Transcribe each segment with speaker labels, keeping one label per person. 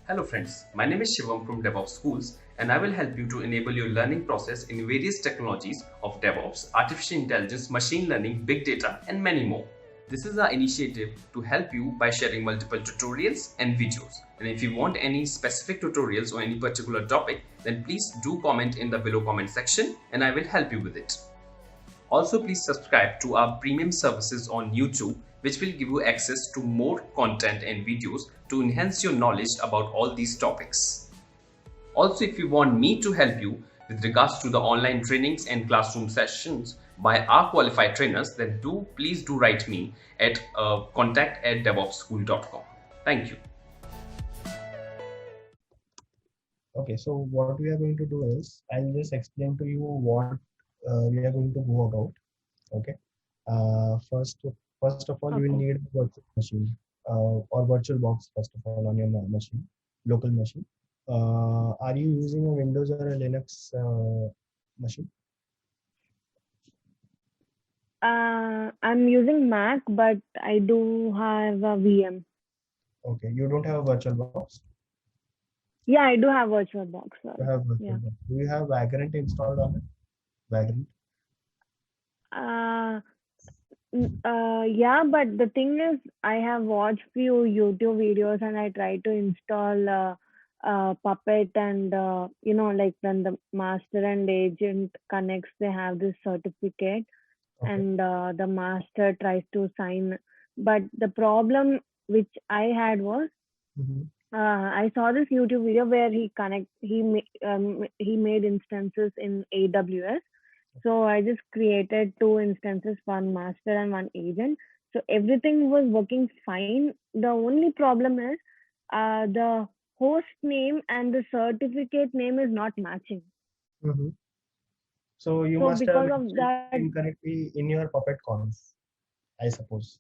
Speaker 1: Hello friends, my name is Shivam from DevOps Schools and I will help you to enable your learning process in various technologies of DevOps, artificial intelligence, machine learning, big data and many more. This is our initiative to help you by sharing multiple tutorials and videos. And if you want any specific tutorials or any particular topic, then please do comment in the below comment section and I will help you with it. Also, please subscribe to our premium services on YouTube, which will give you access to more content and videos to enhance your knowledge about all these topics. Also, if you want me to help you with regards to the online trainings and classroom sessions by our qualified trainers, then please do write me at contact@devopsschool.com. Thank you.
Speaker 2: Okay, so what we are going to do is I'll just explain to you what we are going to go about. Okay. First of all, you will
Speaker 3: Okay.
Speaker 2: need a virtual machine or virtual box first of all on your machine, local machine. Are you using a Windows or a Linux machine?
Speaker 3: I'm using Mac, but I do have a VM.
Speaker 2: Okay, you don't have a virtual box.
Speaker 3: Yeah, I do have VirtualBox.
Speaker 2: You
Speaker 3: Sorry.
Speaker 2: have virtual
Speaker 3: Yeah.
Speaker 2: box. Do you have Vagrant installed on it? Vagrant.
Speaker 3: Uh, yeah, but the thing is, I have watched few YouTube videos and I tried to install Puppet and like when the master and agent connects, they have this certificate,
Speaker 2: Okay.
Speaker 3: and the master tries to sign. But the problem which I had was
Speaker 2: Mm-hmm.
Speaker 3: I saw this YouTube video where he made instances in AWS. So I just created two instances, one master and one agent. So everything was working fine. The only problem is the host name and the certificate name is not matching.
Speaker 2: Mm-hmm. So you
Speaker 3: So
Speaker 2: must have
Speaker 3: because of
Speaker 2: installed
Speaker 3: that,
Speaker 2: incorrectly in your Puppet conf, I suppose.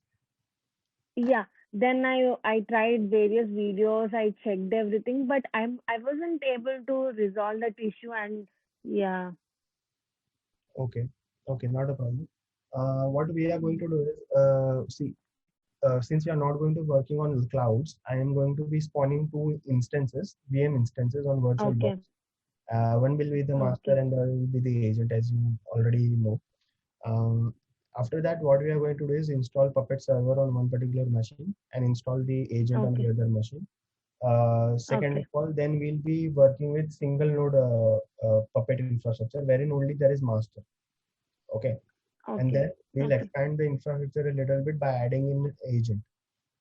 Speaker 3: yeah. Then I tried various videos. I checked everything, but I wasn't able to resolve that issue. And yeah.
Speaker 2: Okay, okay, not a problem. What we are going to do is, since we are not going to working on clouds, I am going to be spawning two instances, VM instances on VirtualBox.
Speaker 3: Okay.
Speaker 2: One will be the master
Speaker 3: Okay.
Speaker 2: and the other will be the agent, as you already know. Um, After that, what we are going to do is install Puppet server on one particular machine and install the agent on the
Speaker 3: Okay.
Speaker 2: other machine. Second of
Speaker 3: Okay.
Speaker 2: all, then we'll be working with single node Puppet infrastructure, wherein only there is master. Okay, and
Speaker 3: Okay.
Speaker 2: then we'll
Speaker 3: Okay.
Speaker 2: expand the infrastructure a little bit by adding in agent.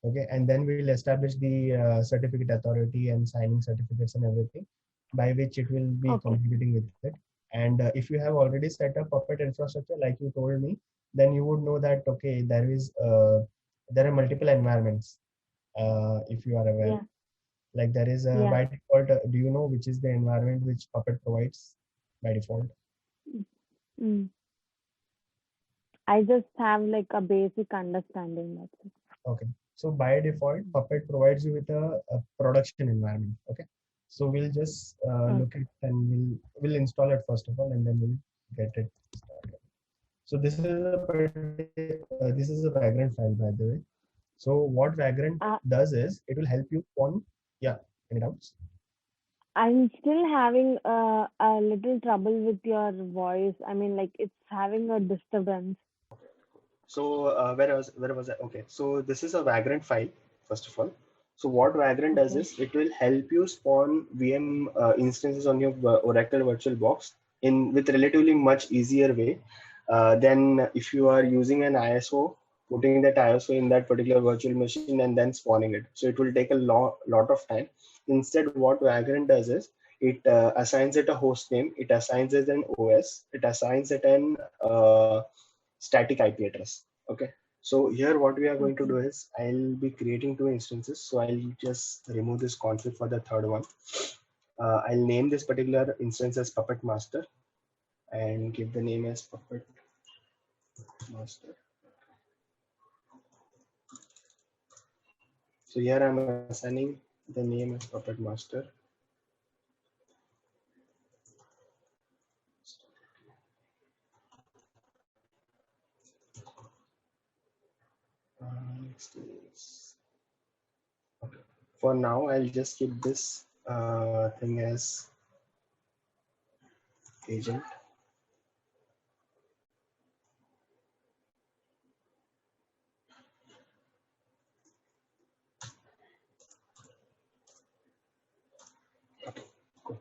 Speaker 2: Okay, and then we'll establish the certificate authority and signing certificates and everything by which it will be
Speaker 3: Okay.
Speaker 2: communicating with it. And if you have already set up Puppet infrastructure like you told me, then you would know that okay, there are multiple environments, if you are aware.
Speaker 3: Yeah.
Speaker 2: Like there is
Speaker 3: Yeah.
Speaker 2: by default, do you know which is the environment which Puppet provides by default?
Speaker 3: Mm. I just have like a basic understanding. That's it.
Speaker 2: Okay. So by default, Puppet provides you with a production environment. Okay. So we'll just look
Speaker 3: Okay.
Speaker 2: at and we'll install it first of all, and then we'll get it started. So this is a Vagrant file, by the way. So what Vagrant
Speaker 3: Uh,
Speaker 2: does is it will help you on. Yeah. Any doubts?
Speaker 3: I'm still having a little trouble with your voice. I mean, like it's having a disturbance.
Speaker 2: So where was I? Okay, so this is a Vagrant file first of all. So what Vagrant does
Speaker 3: Okay.
Speaker 2: is it will help you spawn VM instances on your Oracle VirtualBox in with relatively much easier way than if you are using an ISO, putting that ISO in that particular virtual machine and then spawning it. So it will take a lot of time. Instead, what Vagrant does is it assigns it a host name, it assigns it an OS, it assigns it an static IP address. Okay. So here what we are going to
Speaker 3: Okay.
Speaker 2: do is I'll be creating two instances. So I'll just remove this config for the third one. I'll name this particular instance as Puppet Master and give the name as Puppet Master. So here I'm assigning the name as Puppet Master. Next is okay. for now, I'll just keep this thing as agent. Okay, cool.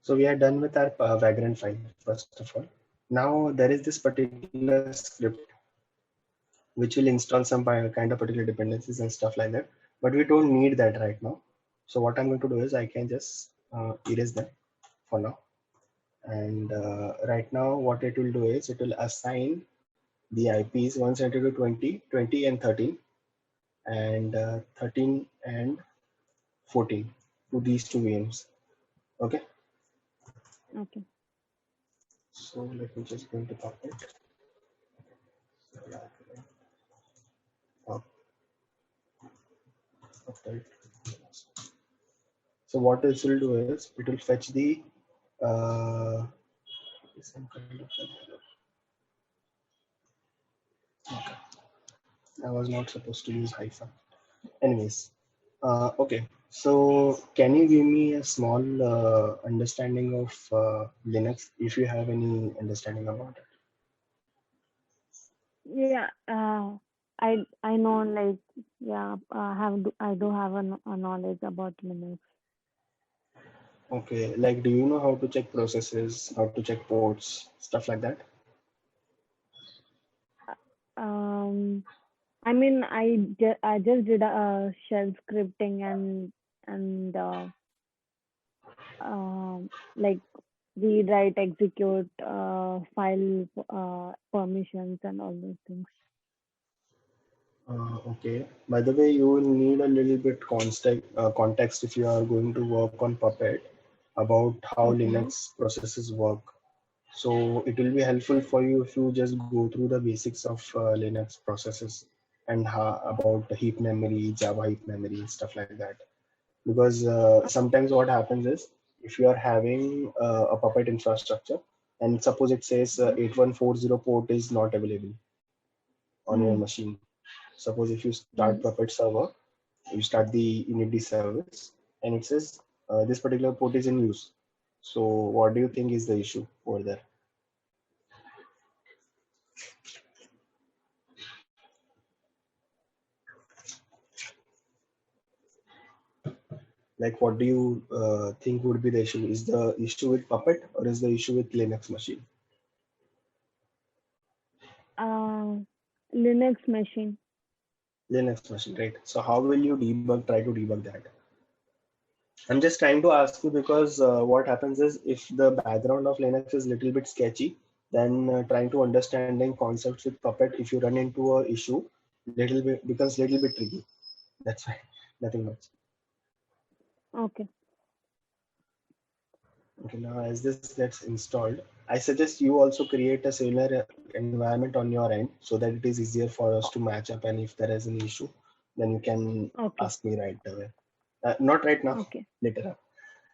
Speaker 2: So we are done with our Vagrant file, first of all. Now there is this particular script which will install some kind of particular dependencies and stuff like that. But we don't need that right now. So what I'm going to do is I can just erase them for now. And right now what it will do is it will assign the IPs 172.20, 20 and 13, and 13 and 14 to these two VMs. Okay.
Speaker 3: Okay.
Speaker 2: So let me just go into Puppet. Puppet. So what it will do is it will fetch the some kind of okay. I was not supposed to use hyphen. Anyways, okay. So can you give me a small understanding of Linux, if you have any understanding about it?
Speaker 3: Yeah. I know, like, yeah, I do have a knowledge about Linux.
Speaker 2: Okay, like do you know how to check processes, how to check ports, stuff like that?
Speaker 3: I mean, I just did a shell scripting and like read, write, execute, file permissions and all those things.
Speaker 2: Okay. By the way, you will need a little bit context if you are going to work on Puppet about how
Speaker 3: Okay.
Speaker 2: Linux processes work. So it will be helpful for you if you just go through the basics of Linux processes and about the heap memory, Java heap memory, and stuff like that. Because sometimes what happens is if you are having a Puppet infrastructure and suppose it says 8140 port is not available on your machine. Suppose if you start Puppet server, you start the Unity service, and it says this particular port is in use. So what do you think is the issue over there? Like, what do you think would be the issue? Is the issue with Puppet or is the issue with Linux machine?
Speaker 3: Linux machine.
Speaker 2: Linux machine, right? So how will you try to debug that? I'm just trying to ask you because what happens is if the background of Linux is little bit sketchy, then trying to understanding concepts with Puppet, if you run into a issue, little bit becomes little bit tricky. That's why, nothing much.
Speaker 3: Okay.
Speaker 2: Okay, now as this gets installed, I suggest you also create a similar environment on your end so that it is easier for us to match up. And if there is an issue, then you can
Speaker 3: Okay.
Speaker 2: ask me right away. Not right now,
Speaker 3: Okay.
Speaker 2: later on.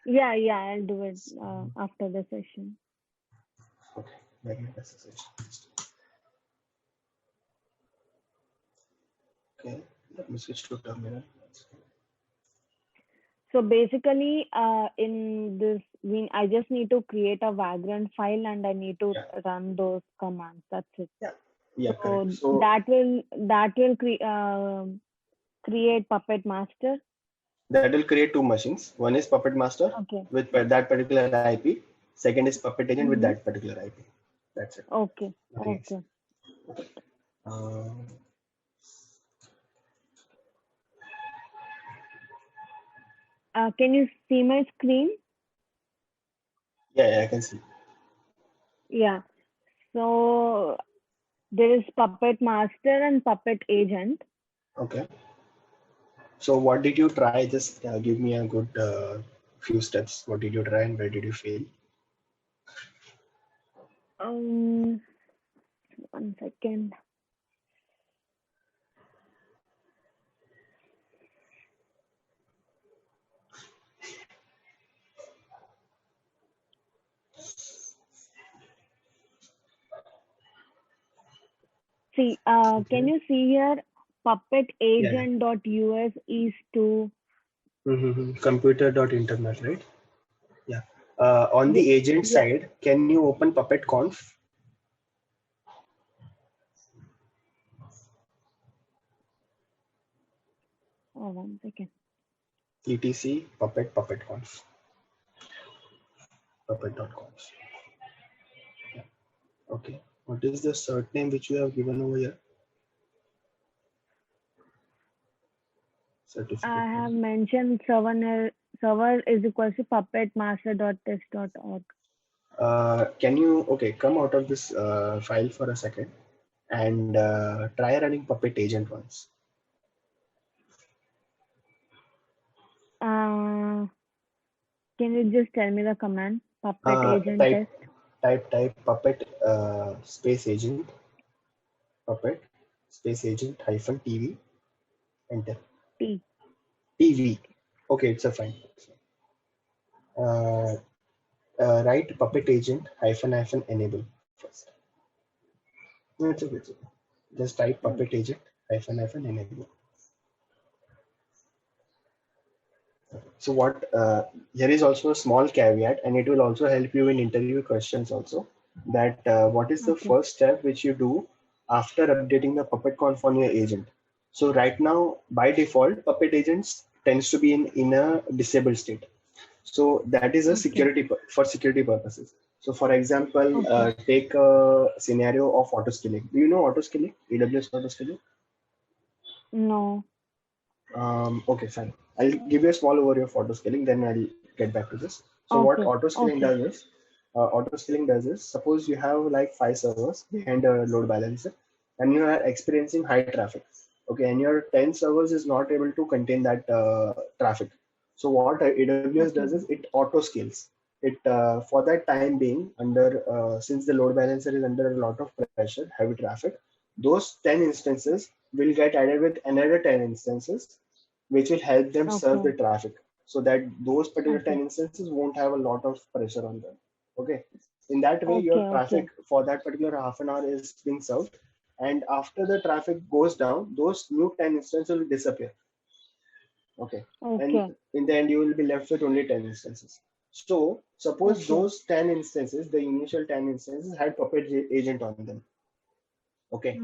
Speaker 3: Yeah, I'll do it after the session.
Speaker 2: Okay, very nice. Okay, let me switch to terminal.
Speaker 3: So basically, in this, I just need to create a Vagrant file and I need to run those commands. That's it.
Speaker 2: Yeah,
Speaker 3: so
Speaker 2: correct. So
Speaker 3: that will create Puppet Master.
Speaker 2: That will create two machines. One is Puppet Master with that particular IP. Second is Puppet Agent with that particular IP. That's it.
Speaker 3: Okay.
Speaker 2: Nothing
Speaker 3: Okay. Can you see my screen?
Speaker 2: Yeah, I can see.
Speaker 3: Yeah. So there is Puppet Master and Puppet Agent.
Speaker 2: Okay. So what did you try? Just give me a good few steps. What did you try and where did you fail?
Speaker 3: 1 second. See, can you see here? Puppet agent.us is to
Speaker 2: Computer.internet, right? Yeah. On
Speaker 3: Yes.
Speaker 2: the agent
Speaker 3: Yes.
Speaker 2: side, can you open Puppet Conf?
Speaker 3: Oh, 1 second.
Speaker 2: etc Puppet Conf, Puppet.conf. Okay. What is the cert name which you have given over here? Certificate.
Speaker 3: I have mentioned server is equals to puppetmaster.test.org.
Speaker 2: Can you, okay, come out of this file for a second and try running Puppet agent once.
Speaker 3: Can you just tell me the command? Puppet agent test.
Speaker 2: Type Puppet space agent, Puppet space agent hyphen TV, enter. TV. Okay, it's a fine. Write Puppet agent hyphen enable first. No, it's okay. Just type Puppet agent hyphen enable. So what here is also a small caveat, and it will also help you in interview questions also. That what is the first step which you do after updating the Puppet Conf on your agent? So right now, by default, Puppet agents tends to be in a disabled state. So that is a security for security purposes. So for example, take a scenario of auto scaling. Do you know auto scaling? AWS auto scaling?
Speaker 3: No.
Speaker 2: Okay, fine. I'll give you a small overview of auto scaling, then I'll get back to this. So what auto scaling does is, suppose you have like 5 servers behind a load balancer, and you are experiencing high traffic. Okay, and your 10 servers is not able to contain that traffic. So what AWS does is it auto scales. It for that time being, under since the load balancer is under a lot of pressure, heavy traffic, those 10 instances will get added with another 10 instances, which will help them serve the traffic, so that those particular 10 instances won't have a lot of pressure on them. Okay. In that way, your traffic for that particular half an hour is being served. And after the traffic goes down, those new 10 instances will disappear. Okay. And in the end, you will be left with only 10 instances. So suppose those 10 instances, the initial 10 instances had Puppet agent on them. Okay.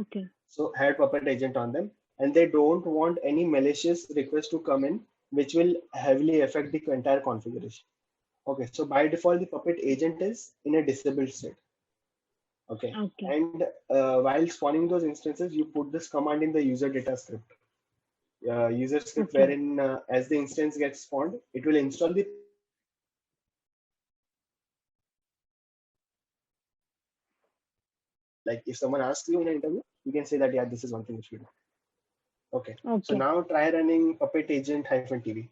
Speaker 2: So had Puppet agent on them, and they don't want any malicious request to come in, which will heavily affect the entire configuration. Okay. So by default, the Puppet agent is in a disabled state. Okay. And while spawning those instances, you put this command in the user data script. User script wherein as the instance gets spawned, it will install the like if someone asks you in an interview, you can say that, yeah, this is one thing which we do. Okay. So now try running Puppet agent hyphen TV.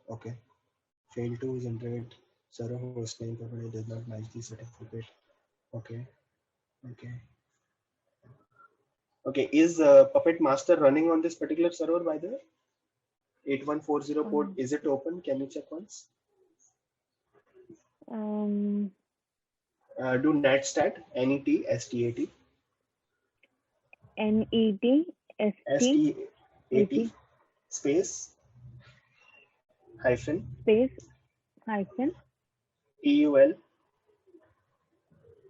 Speaker 2: Okay. Fail to generate server host name properly, does not match the certificate. Okay. Is Puppet Master running on this particular server by the 8140 port? Is it open? Can you check once? Do netstat, NET, STAT, space hyphen TUL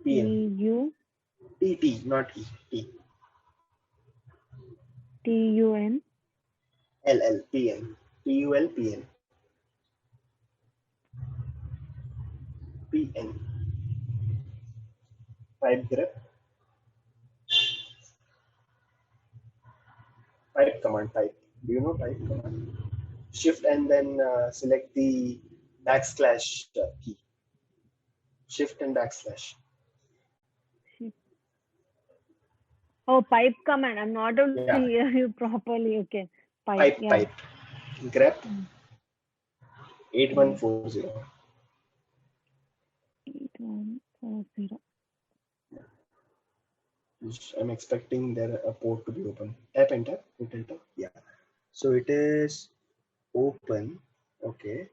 Speaker 2: PN. TT, not E. T.
Speaker 3: TUN
Speaker 2: LL PN. TUL PN. PN. Pipe grep. Pipe command. Pipe. Do you know pipe command? Shift and then select the backslash key. Shift and backslash.
Speaker 3: Oh, pipe command. I'm not able to hear you properly. Okay.
Speaker 2: Pipe. Grep 8140.
Speaker 3: 8140.
Speaker 2: I'm expecting there a port to be open. Tap enter. Hit enter. Yeah. So it is open. Okay.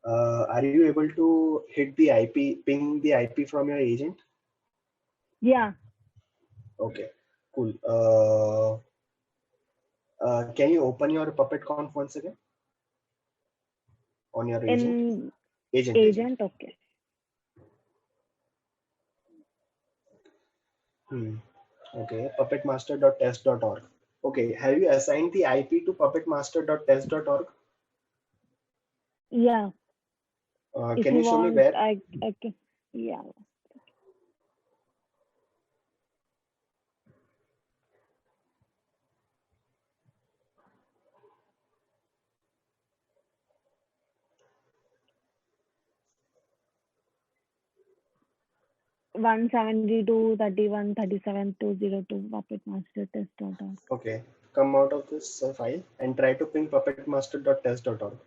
Speaker 2: Are you able to hit the IP, ping the IP from your agent?
Speaker 3: Yeah.
Speaker 2: Okay, cool. Can you open your Puppet Conf once again on your agent?
Speaker 3: In
Speaker 2: Agent.
Speaker 3: agent, okay.
Speaker 2: Okay, puppetmaster.test.org. Okay, have you assigned the IP to puppetmaster.test.org?
Speaker 3: Yeah. If
Speaker 2: Can
Speaker 3: you
Speaker 2: you show me
Speaker 3: want,
Speaker 2: where?
Speaker 3: I can. Yeah. 172.31.37.202 puppetmaster.test.org.
Speaker 2: Okay, come out of this file and try to ping puppetmaster.test.org.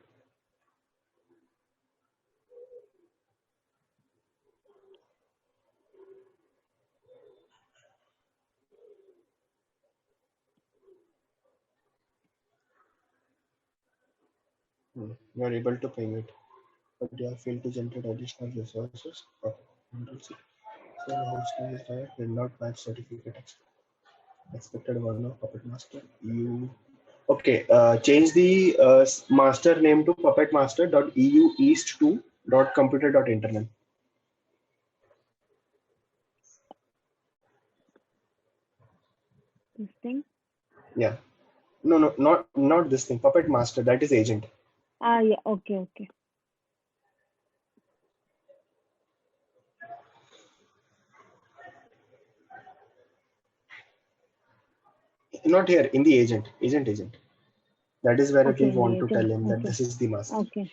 Speaker 2: You are able to ping it, but you have failed to generate additional resources. Okay. Control C. So hosting is there, did not match certificate expected one of Puppet Master. You okay? Change the master name to puppetmaster.eu east2.computer.internal.
Speaker 3: This thing.
Speaker 2: Yeah. No, not this thing. Puppet Master. That is agent.
Speaker 3: Yeah. Okay.
Speaker 2: Not here in the agent. Agent. That is where
Speaker 3: Okay.
Speaker 2: we
Speaker 3: In the
Speaker 2: want to tell
Speaker 3: agent.
Speaker 2: him that
Speaker 3: Okay.
Speaker 2: this is the master.
Speaker 3: Okay.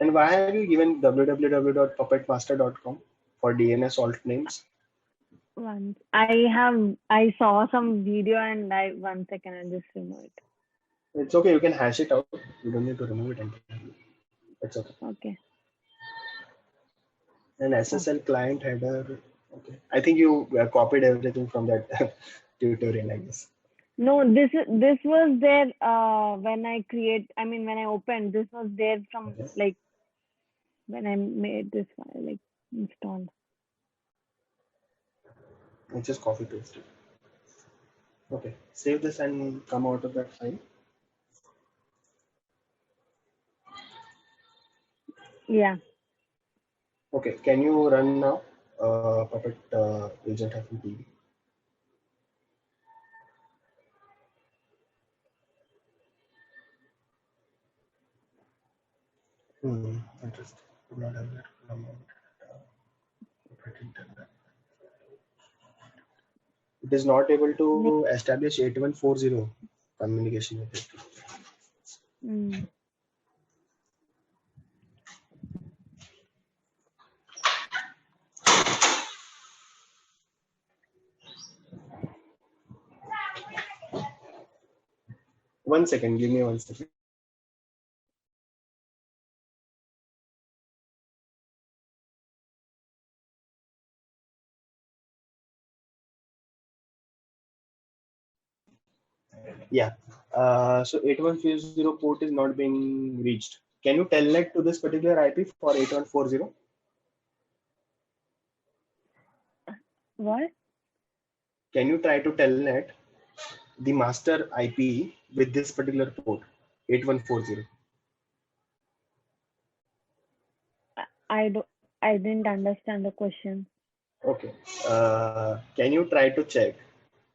Speaker 2: And why have you given www.puppetmaster.com for DNS alt names?
Speaker 3: Once I saw some video and I 1 second I just remove it.
Speaker 2: It's okay. You can hash it out. You don't need to remove it entirely. It's okay.
Speaker 3: Okay.
Speaker 2: An SSL client header. Okay. I think you copied everything from that tutorial, I guess.
Speaker 3: No, this was there when I when I opened, this was there from
Speaker 2: Okay.
Speaker 3: like when I made this file, like installed.
Speaker 2: I just copy paste it. Okay. Save this and come out of that file.
Speaker 3: Yeah.
Speaker 2: Okay. Can you run now? Puppet agent FMPV. Interesting. Could not have that amount. Puppet internet. It is not able to establish 8140 communication with it.
Speaker 3: Mm.
Speaker 2: One second, give me 1 second. Yeah. So 8140 port is not being reached. Can you telnet to this particular IP for 8140?
Speaker 3: What?
Speaker 2: Can you try to telnet the master IP with this particular port 8140?
Speaker 3: I didn't understand the question.
Speaker 2: Okay. Can you try to check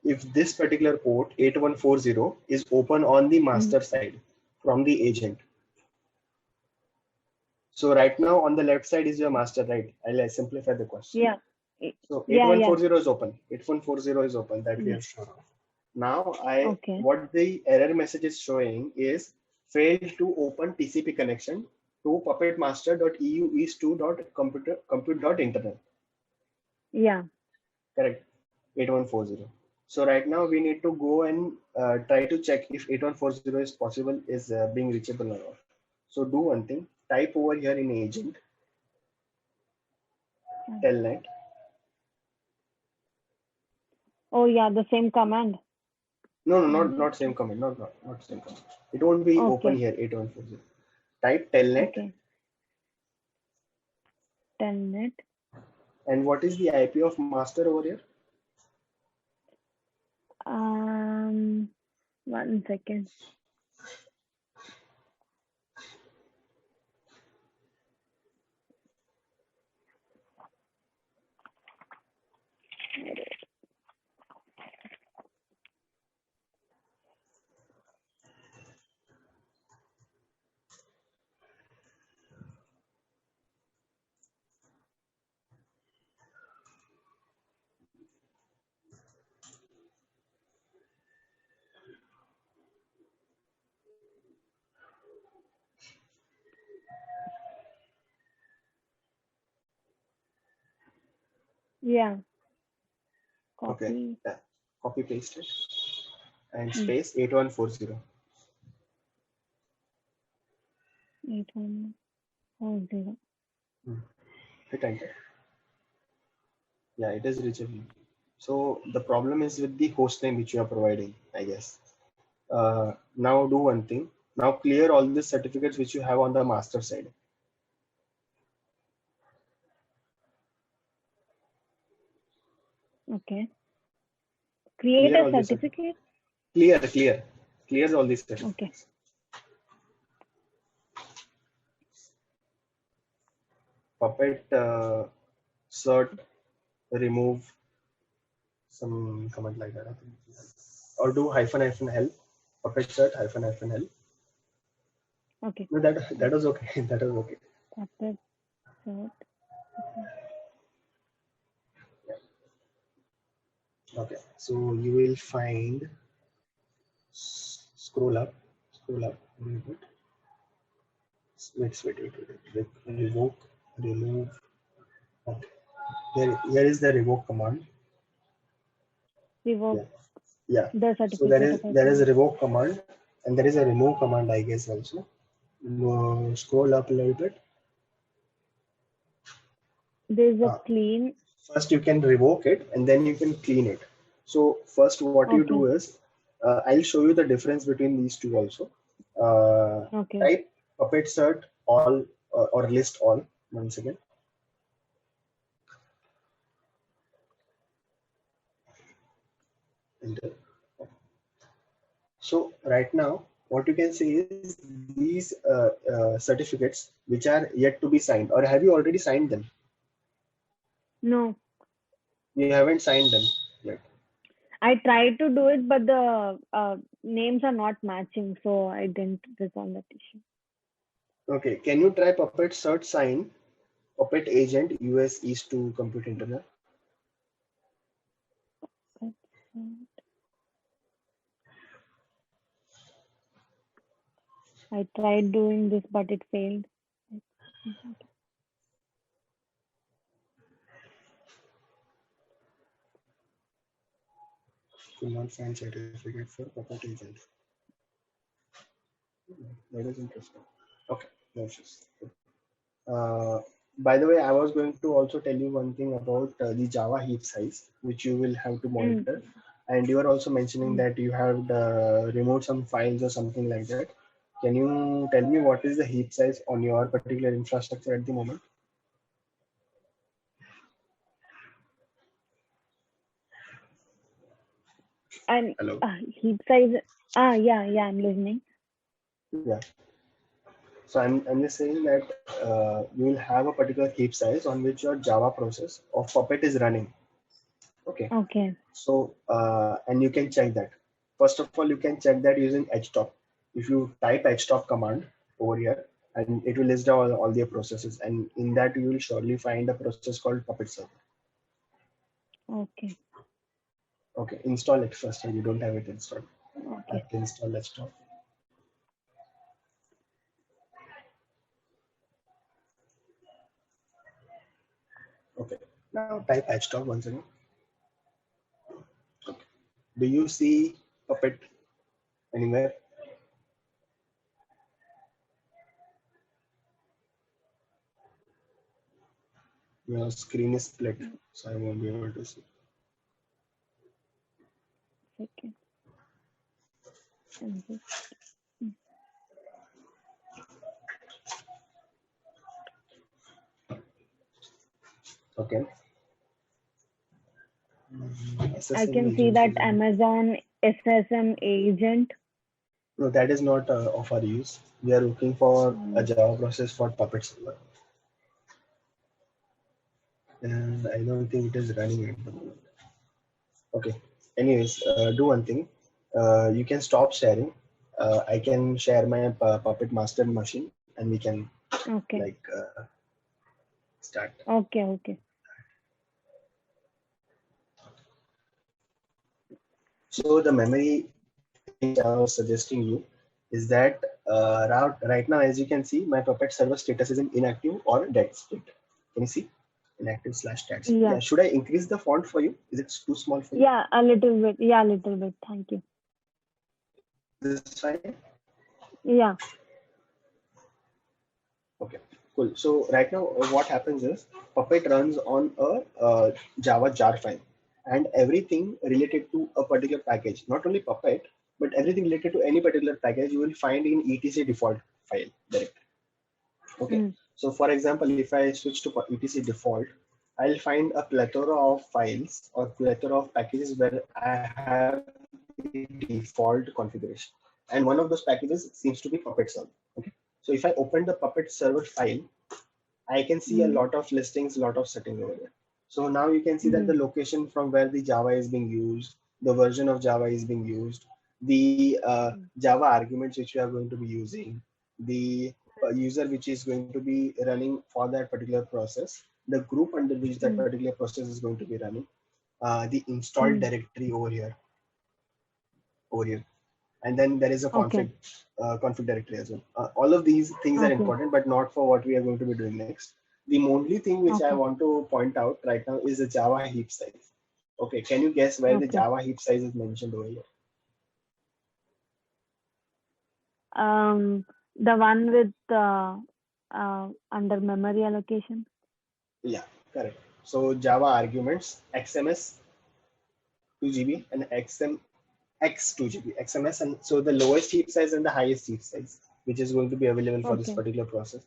Speaker 2: if this particular port 8140 is open on the master side from the agent? So right now on the left side is your master, right? I'll simplify the question.
Speaker 3: Yeah.
Speaker 2: So
Speaker 3: Yeah.
Speaker 2: 8140 is open. 8140 is open, that we are sure of. Now
Speaker 3: Okay.
Speaker 2: what the error message is showing is failed to open TCP connection to puppetmaster.eu east2.compute.internet.
Speaker 3: Yeah.
Speaker 2: Correct. 8140. So right now we need to go and try to check if 8140 is being reachable or not. So do one thing, type over here in agent telnet.
Speaker 3: Oh yeah, the same command.
Speaker 2: No, not same command. Not same command. It won't be open
Speaker 3: Okay.
Speaker 2: here. 8140. Type telnet.
Speaker 3: Okay. Telnet.
Speaker 2: And what is the IP of master over here?
Speaker 3: 1 second. Yeah. Copy.
Speaker 2: Okay. Yeah. Copy paste it and
Speaker 3: Hmm.
Speaker 2: space 8140.
Speaker 3: 8140.
Speaker 2: Hit enter. Yeah, it is reachable. So the problem is with the host name which you are providing, I guess. Now do one thing. Now clear all the certificates which you have on the master side.
Speaker 3: Okay. Create
Speaker 2: Clear
Speaker 3: a
Speaker 2: all the certificates.
Speaker 3: certificate.
Speaker 2: Clear all these
Speaker 3: Okay.
Speaker 2: certificates. Puppet cert remove some comment like that. I think. Or do -help. Puppet cert -help.
Speaker 3: Okay.
Speaker 2: No, that was okay. That was okay.
Speaker 3: Puppet cert.
Speaker 2: Okay. So you will find. Scroll up. A little bit. Wait. Revoke, remove. Okay. Here is the revoke command.
Speaker 3: Revoke
Speaker 2: Yeah.
Speaker 3: the
Speaker 2: So
Speaker 3: certificate of
Speaker 2: there is a revoke command and there is a remove command, I guess also. Scroll up a little bit.
Speaker 3: There's a clean.
Speaker 2: First you can revoke it and then you can clean it. So first what you do
Speaker 3: Okay.
Speaker 2: is, I'll show you the difference between these two also.
Speaker 3: Okay.
Speaker 2: Type puppet cert all or list all once again. Enter. So right now, what you can see is these certificates which are yet to be signed, or have you already signed them?
Speaker 3: No.
Speaker 2: You haven't signed them yet.
Speaker 3: I tried to do it, but the names are not matching, so I didn't resolve that issue.
Speaker 2: Okay, can you try Puppet Cert Sign, Puppet Agent US East to Compute Internet?
Speaker 3: I tried doing this, but it failed.
Speaker 2: Could not find certificate for Puppet Agent. That is interesting. Okay, no issues. By the way, I was going to also tell you one thing about the Java heap size, which you will have to monitor. And you are also mentioning that you have removed some files or something like that. Can you tell me what is the heap size on your particular infrastructure at the moment?
Speaker 3: And
Speaker 2: Hello.
Speaker 3: heap size. Yeah, I'm listening.
Speaker 2: Yeah. So I'm just saying that you will have a particular heap size on which your Java process of Puppet is running. Okay.
Speaker 3: Okay.
Speaker 2: So and you can check that. First of all, you can check that using htop. If you type htop command over here, and it will list down all their processes, and in that you will surely find a process called Puppet server.
Speaker 3: Okay.
Speaker 2: Okay, install it first, and you don't have it installed.
Speaker 3: Okay.
Speaker 2: Apt install htop. Okay, now type htop once again. Okay. Do you see Puppet anywhere? Your screen is split, so I won't be able to see.
Speaker 3: Second. And this-
Speaker 2: Okay.
Speaker 3: I
Speaker 2: SSM
Speaker 3: can see
Speaker 2: agent
Speaker 3: that
Speaker 2: is
Speaker 3: Amazon SSM agent.
Speaker 2: no, that is not of our use. We are looking for a
Speaker 3: Mm,
Speaker 2: Java process for Puppet server, and I don't think it is running at the moment. Okay. Anyways, do one thing. You can stop sharing. I can share my Puppet master machine, and we can
Speaker 3: Okay.
Speaker 2: like start.
Speaker 3: Okay. Okay.
Speaker 2: So the memory thing I was suggesting you is that right now, as you can see, my Puppet server status is in inactive or dead state. Can you see? Inactive/dead state.
Speaker 3: Yeah.
Speaker 2: Yeah. Should I increase the font for you? Is it too small for you?
Speaker 3: Yeah. A little bit. Yeah. A little bit. Thank you.
Speaker 2: This is fine.
Speaker 3: Yeah.
Speaker 2: Okay, cool. So right now, what happens is Puppet runs on a Java jar file, and everything related to a particular package, not only Puppet, but everything related to any particular package, you will find in etc default file directory. Okay.
Speaker 3: Mm,
Speaker 2: So for example, if I switch to etc default, I'll find a plethora of files or plethora of packages where I have the default configuration. And one of those packages seems to be Puppet server. Okay. So if I open the Puppet server file, I can see a
Speaker 3: mm,
Speaker 2: lot of listings, a lot of settings over there. So now you can see that the
Speaker 3: mm,
Speaker 2: location from where the Java is being used, the version of Java is being used, the Java arguments which we are going to be using, the user which is going to be running for that particular process, the group under which that
Speaker 3: mm,
Speaker 2: particular process is going to be running, the installed
Speaker 3: mm.
Speaker 2: directory over here, and then there is a
Speaker 3: Okay.
Speaker 2: config directory as well. All of these things are
Speaker 3: Okay.
Speaker 2: important, but not for what we are going to be doing next. The only thing which I
Speaker 3: Okay.
Speaker 2: want to point out right now is the Java heap size. Okay, can you guess where the
Speaker 3: Okay.
Speaker 2: Java heap size is mentioned over here?
Speaker 3: The one with under memory allocation.
Speaker 2: Yeah, correct. So Java arguments XMS 2 GB and XMX 2 GB, XMS, and so the lowest heap size and the highest heap size, which is going to be available for this
Speaker 3: Okay.
Speaker 2: particular process.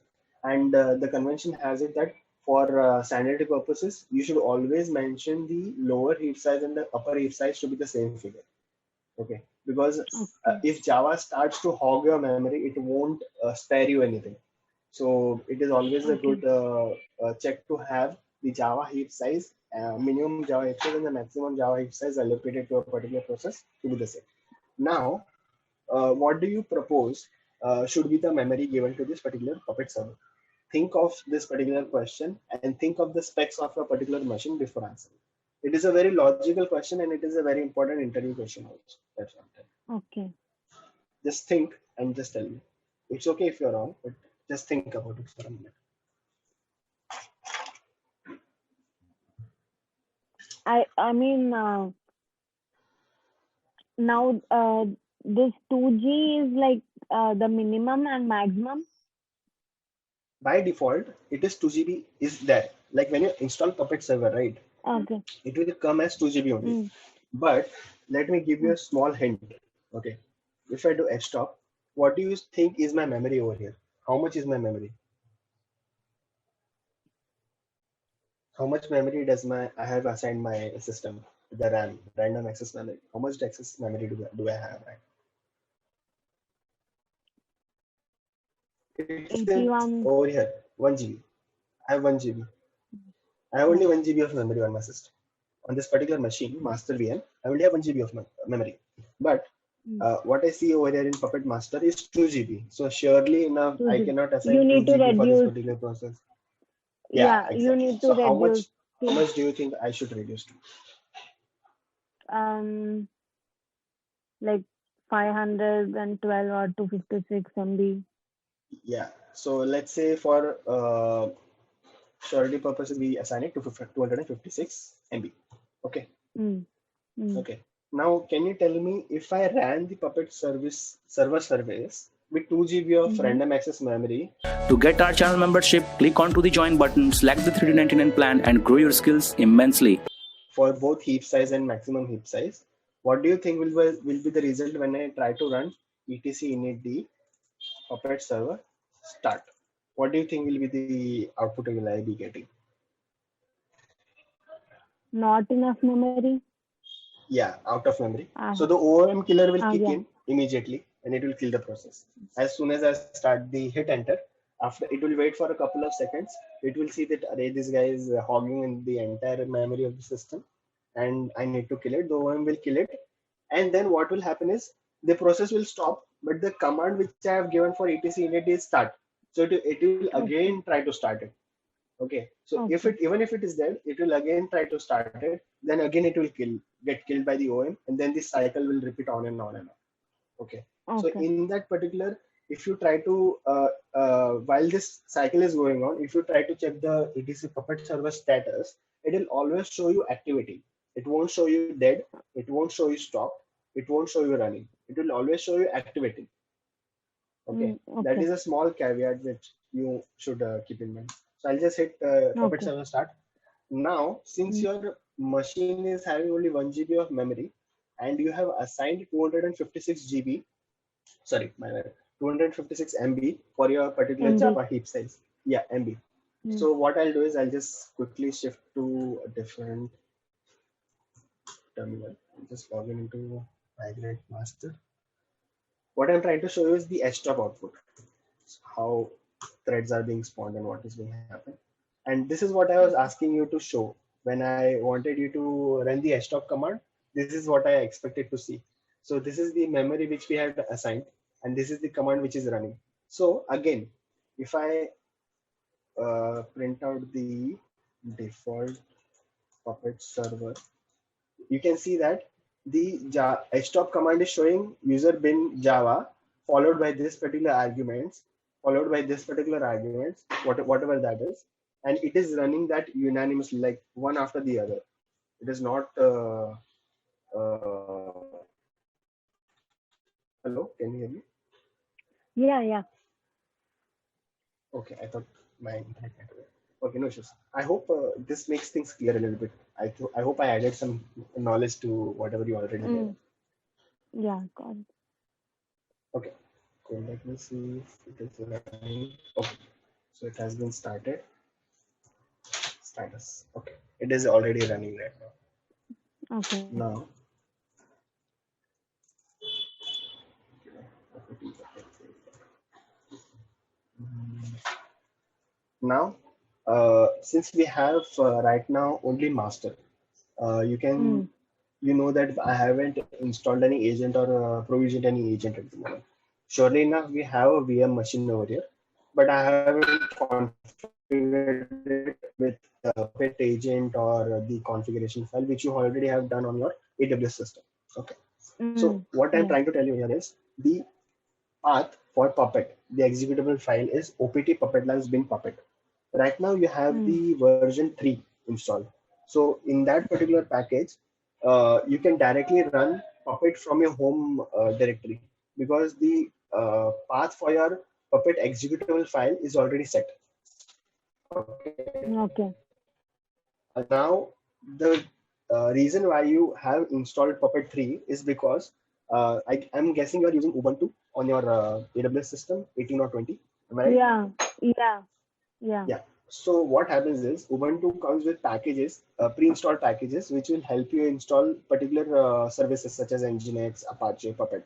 Speaker 2: And the convention has it that for sanity purposes, you should always mention the lower heap size and the upper heap size to be the same figure. Okay, because
Speaker 3: Okay.
Speaker 2: if Java starts to hog your memory, it won't spare you anything. So it is always a
Speaker 3: Okay.
Speaker 2: good check to have the Java heap size, minimum Java heap size and the maximum Java heap size allocated to a particular process to be the same. Now, what do you propose should be the memory given to this particular Puppet server? Think of this particular question and think of the specs of a particular machine before answering. It is a very logical question and it is a very important interview question also. That's what I'm telling.
Speaker 3: Okay.
Speaker 2: Just think and just tell me. It's okay if you're wrong, but just think about it for a minute.
Speaker 3: I mean now this 2G is like the minimum and maximum.
Speaker 2: By default, it is 2 GB is there. Like when you install Puppet server, right?
Speaker 3: Okay.
Speaker 2: It will come as 2 GB only.
Speaker 3: Mm,
Speaker 2: But let me give you
Speaker 3: mm.
Speaker 2: a small hint. Okay. If I do stop, what do you think is my memory over here? How much is my memory? How much memory does I have assigned my system, the RAM, random access memory? How much access memory do I have? Right? It's in
Speaker 3: 81.
Speaker 2: over here, 1 GB. I have 1 GB. I have
Speaker 3: Yeah.
Speaker 2: only 1 GB of memory on my system. On this particular machine, master VM, I only have 1 GB of memory. But
Speaker 3: Mm.
Speaker 2: what I see over here in Puppet Master is 2 GB. So surely enough, I
Speaker 3: 2G.
Speaker 2: cannot
Speaker 3: You
Speaker 2: assign
Speaker 3: need to
Speaker 2: 2 GB for this
Speaker 3: reduce.
Speaker 2: particular process. Yeah,
Speaker 3: Yeah, you
Speaker 2: exactly.
Speaker 3: need to
Speaker 2: So
Speaker 3: reduce
Speaker 2: how
Speaker 3: to
Speaker 2: much do you think I should reduce to?
Speaker 3: um like 512 or 256 MB.
Speaker 2: Yeah. So let's say for surety purposes, we assign it to 256 MB. Okay.
Speaker 3: Mm, mm,
Speaker 2: Okay. Now, can you tell me if I ran the Puppet server service with 2 GB of
Speaker 3: Mhm.
Speaker 2: random access memory.
Speaker 4: To get our channel membership, click onto the join button, select the 399 plan and grow your skills immensely.
Speaker 2: For both heap size and maximum heap size. What do you think will be the result when I try to run etc initd Puppet server start? What do you think will be the output will I be getting?
Speaker 3: Not enough memory.
Speaker 2: Yeah, out of memory.
Speaker 3: Ah,
Speaker 2: So the OOM killer will kick
Speaker 3: yeah.
Speaker 2: in immediately and it will kill the process. As soon as I start the hit enter, after it will wait for a couple of seconds. It will see that array this guy is hogging in the entire memory of the system and I need to kill it. The OOM will kill it. And then what will happen is the process will stop, but the command which I have given for etc init is start. So it will again try to start it. Okay, so if
Speaker 3: Okay.
Speaker 2: it even if it is dead, it will again try to start it. Then again it will get killed by the OM, and then this cycle will repeat on and on and on. Okay, so
Speaker 3: Okay.
Speaker 2: in that particular, if you try to while this cycle is going on, if you try to check the etc Puppet server status, it will always show you activity. It won't show you dead. It won't show you stop. It won't show you running. It will always show you activity. Okay, that
Speaker 3: Okay.
Speaker 2: is a small caveat which you should keep in mind. So I'll just hit Puppet
Speaker 3: Okay.
Speaker 2: server start. Now, since
Speaker 3: Mm.
Speaker 2: your machine is having only 1 GB of memory and you have assigned 256 GB, sorry, my bad, 256 MB for your particular
Speaker 3: MB.
Speaker 2: Java heap size. Yeah, MB.
Speaker 3: Mm.
Speaker 2: So what I'll do is I'll just quickly shift to a different terminal. I'll just log in into Migrate Master. What I'm trying to show you is the stop output, how threads are being spawned and what is being happened. And this is what I was asking you to show when I wanted you to run the stop command. This is what I expected to see. So this is the memory which we had assigned, and this is the command which is running. So again, if I print out the default Puppet server, you can see that the stop command is showing user bin Java followed by this particular arguments, followed by this particular arguments, whatever that is, and it is running that unanimously, like one after the other. It is not. Hello, can you hear me?
Speaker 3: Yeah.
Speaker 2: Okay, I thought my internet network. Okay, no issues. I hope this makes things clear a little bit. I hope I added some knowledge to whatever you already know.
Speaker 3: Mm. Yeah. Got it.
Speaker 2: Okay, so let me see if it is running. Okay, so it has been started. Status. Okay, it is already running right now.
Speaker 3: Okay.
Speaker 2: Now, now, since we have right now only master, you can
Speaker 3: Mm.
Speaker 2: you know that I haven't installed any agent or provisioned any agent at the moment. Surely enough, we have a VM machine over here, but I haven't configured it with Puppet agent or the configuration file, which you already have done on your AWS system. Okay. So what I'm
Speaker 3: Yeah.
Speaker 2: trying to tell you here is the path for Puppet, the executable file is opt puppet labs bin puppet. Right now you have the version 3 installed. So in that particular package, you can directly run Puppet from your home directory because the path for your Puppet executable file is already set. Okay.
Speaker 3: Okay.
Speaker 2: Now, the reason why you have installed Puppet 3 is because I'm guessing you're using Ubuntu on your AWS system, 18 or 20. Am I right?
Speaker 3: Yeah.
Speaker 2: Yeah. So what happens is Ubuntu comes with packages, pre-installed packages, which will help you install particular services such as Nginx, Apache, Puppet.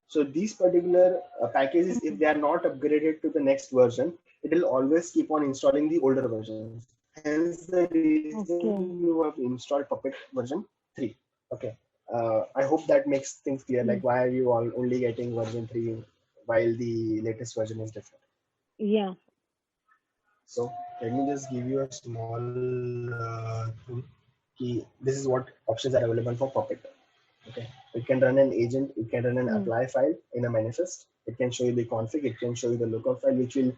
Speaker 2: So these particular packages, if they are not upgraded to the next version, it will always keep on installing the older versions. Hence the reason you have installed Puppet version 3. Okay. I hope that makes things clear. Like why are you all only getting version 3 while the latest version is different?
Speaker 3: Yeah.
Speaker 2: So let me just give you a small thing. This is what options are available for Puppet. Okay, it can run an agent, it can run an apply file in a manifest, it can show you the config, it can show you the lookup file, which will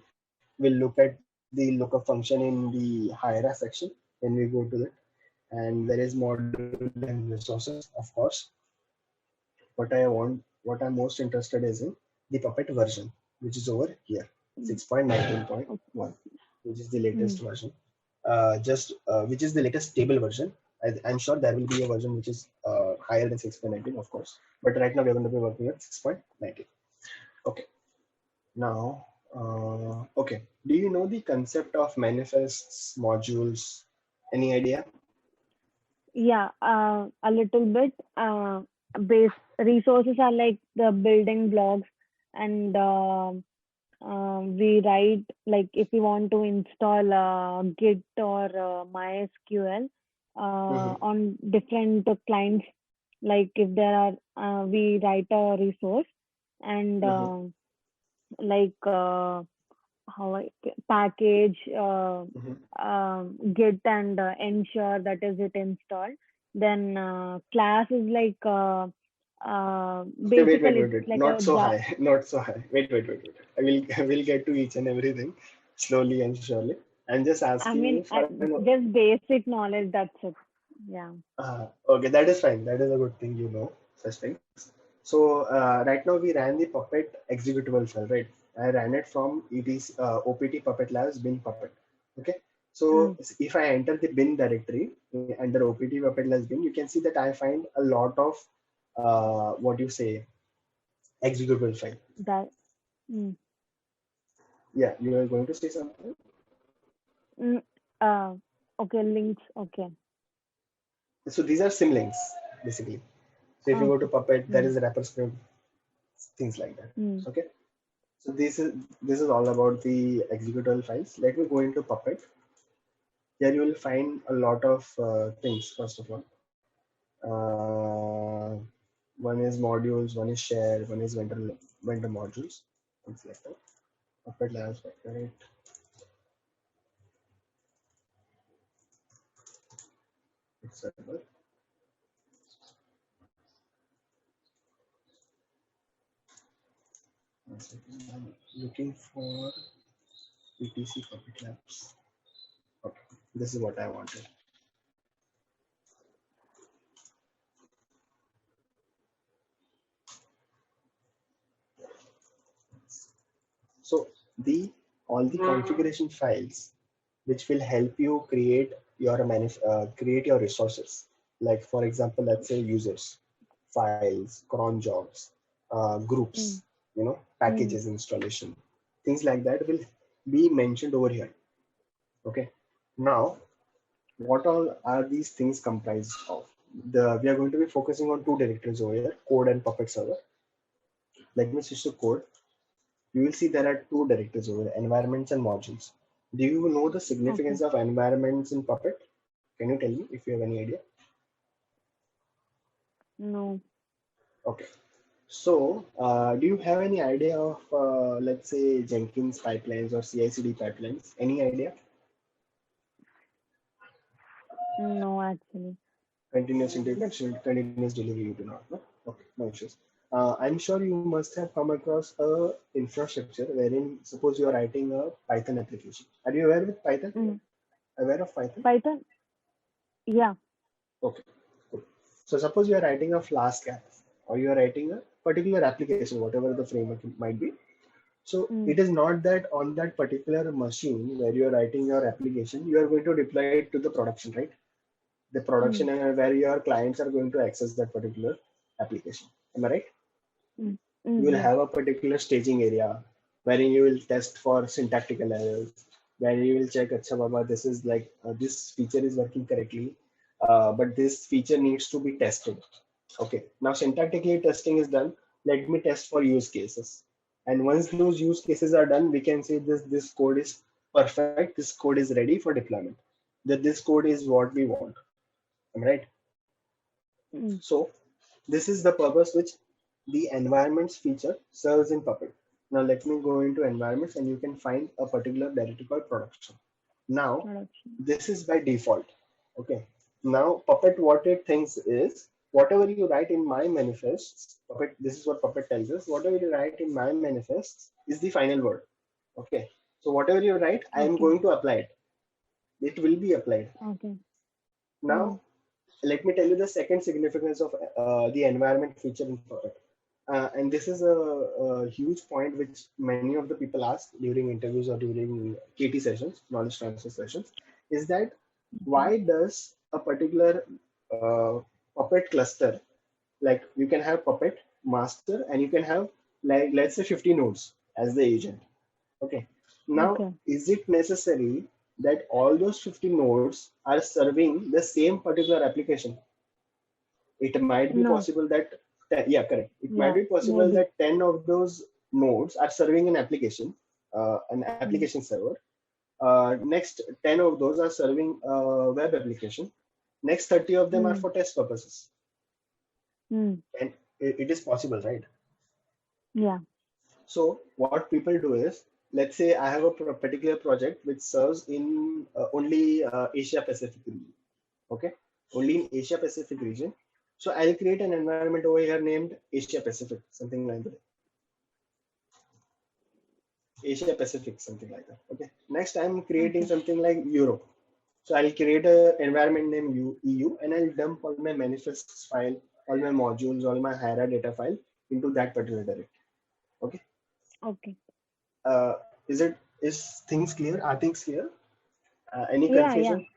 Speaker 2: look at the lookup function in the hierarchy section when we go to it. And there is module and resources, of course. What I'm most interested is in the Puppet version. which is over here, 6.19.1, which is the latest version. Which is the latest stable version. I'm sure there will be a version which is higher than 6.19, of course, but right now we're going to be working at 6.19. Okay. Now, okay. Do you know the concept of manifests, modules? Any idea?
Speaker 3: Yeah, a little bit. Base resources are like the building blocks, and we write, like if we want to install Git or MySQL on different clients, like if there are, we write a resource, and like how package Git and ensure that is it installed. Then class is like
Speaker 2: Okay,
Speaker 3: basically
Speaker 2: wait.
Speaker 3: it's like
Speaker 2: Not
Speaker 3: a
Speaker 2: so high. Not so high. Wait. I will get to each and everything slowly and surely. I'm just
Speaker 3: I
Speaker 2: asking
Speaker 3: mean,
Speaker 2: you for
Speaker 3: just basic knowledge, that's it. Yeah.
Speaker 2: okay, that is fine. That is a good thing, you know, such things. So right now we ran the Puppet executable file, right? I ran it from etc opt puppet labs bin puppet. Okay. So if I enter the bin directory under opt puppet labs bin, you can see that I find a lot of what you say executable file.
Speaker 3: That.
Speaker 2: Yeah, you are going to say something.
Speaker 3: Okay, links. Okay.
Speaker 2: So these are symlinks basically. So if you go to Puppet, there is a wrapper script, things like that. Okay. So this is all about the executable files. Let me go into Puppet. Here you will find a lot of things. First of all, one is modules, one is share, one is vendor modules, things like that. Puppet labs, right? Server. I'm looking for etc Puppet labs. Okay, this is what I wanted. So all the configuration files which will help you create your create your resources. Like for example, let's say users, files, cron jobs, groups, packages installation, things like that will be mentioned over here. Okay. Now, what all are these things comprised of? We are going to be focusing on two directories over here, code and Puppet server. Let me switch to code. You will see there are two directories over there, environments and modules. Do you know the significance of environments in Puppet? Can you tell me if you have any idea?
Speaker 3: No.
Speaker 2: Okay. So, do you have any idea of, let's say, Jenkins pipelines or CI/CD pipelines? Any idea?
Speaker 3: No, actually.
Speaker 2: Continuous integration, continuous delivery, you do not know? Okay, no issues. I'm sure you must have come across a infrastructure wherein suppose you are writing a Python application. Are you aware with Python? Aware of Python?
Speaker 3: Python? Yeah.
Speaker 2: Okay, cool. So suppose you are writing a Flask app or you are writing a particular application, whatever the framework might be. So it is not that on that particular machine where you are writing your application, you are going to deploy it to the production, right? The production and where your clients are going to access that particular application. Am I right? You will have a particular staging area wherein you will test for syntactical errors, where you will check, Acha Baba, this is like this feature is working correctly, but this feature needs to be tested. Okay, now syntactically testing is done. Let me test for use cases. And once those use cases are done, we can say this code is perfect. This code is ready for deployment. That this code is what we want. Am I right? So this is the purpose which the environments feature serves in Puppet. Now let me go into environments and you can find a particular directory called production. Now this is by default. Okay. Now Puppet, what it thinks is whatever you write in my manifests, Puppet, this is what Puppet tells us, whatever you write in my manifests is the final word. Okay. So whatever you write, I am going to apply it. It will be applied.
Speaker 3: Okay.
Speaker 2: Now, let me tell you the second significance of the environment feature in Puppet. And this is a huge point which many of the people ask during interviews or during KT sessions, knowledge transfer sessions, is that why does a particular Puppet cluster, like you can have Puppet master and you can have, like, let's say 50 nodes as the agent. Okay. Now,
Speaker 3: Okay.
Speaker 2: is it necessary that all those 50 nodes are serving the same particular application? It might be
Speaker 3: No.
Speaker 2: possible that, yeah, correct. It might
Speaker 3: Yeah.
Speaker 2: be possible
Speaker 3: Maybe.
Speaker 2: that 10 of those nodes are serving an application server. Next 10 of those are serving a web application. Next 30 of them are for test purposes.
Speaker 3: Mm.
Speaker 2: And it is possible, right?
Speaker 3: Yeah.
Speaker 2: So what people do is, let's say I have a particular project which serves in only Asia Pacific region. Okay, only in Asia Pacific region. So I'll create an environment over here named Asia Pacific, something like that. Asia Pacific, something like that. Okay. Next, I'm creating something like Europe. So I'll create an environment named EU, and I'll dump all my manifests file, all my modules, all my Hira data file into that particular directory. Okay.
Speaker 3: Okay.
Speaker 2: Uh, is things clear? Are things clear? Any
Speaker 3: Yeah.
Speaker 2: confusion?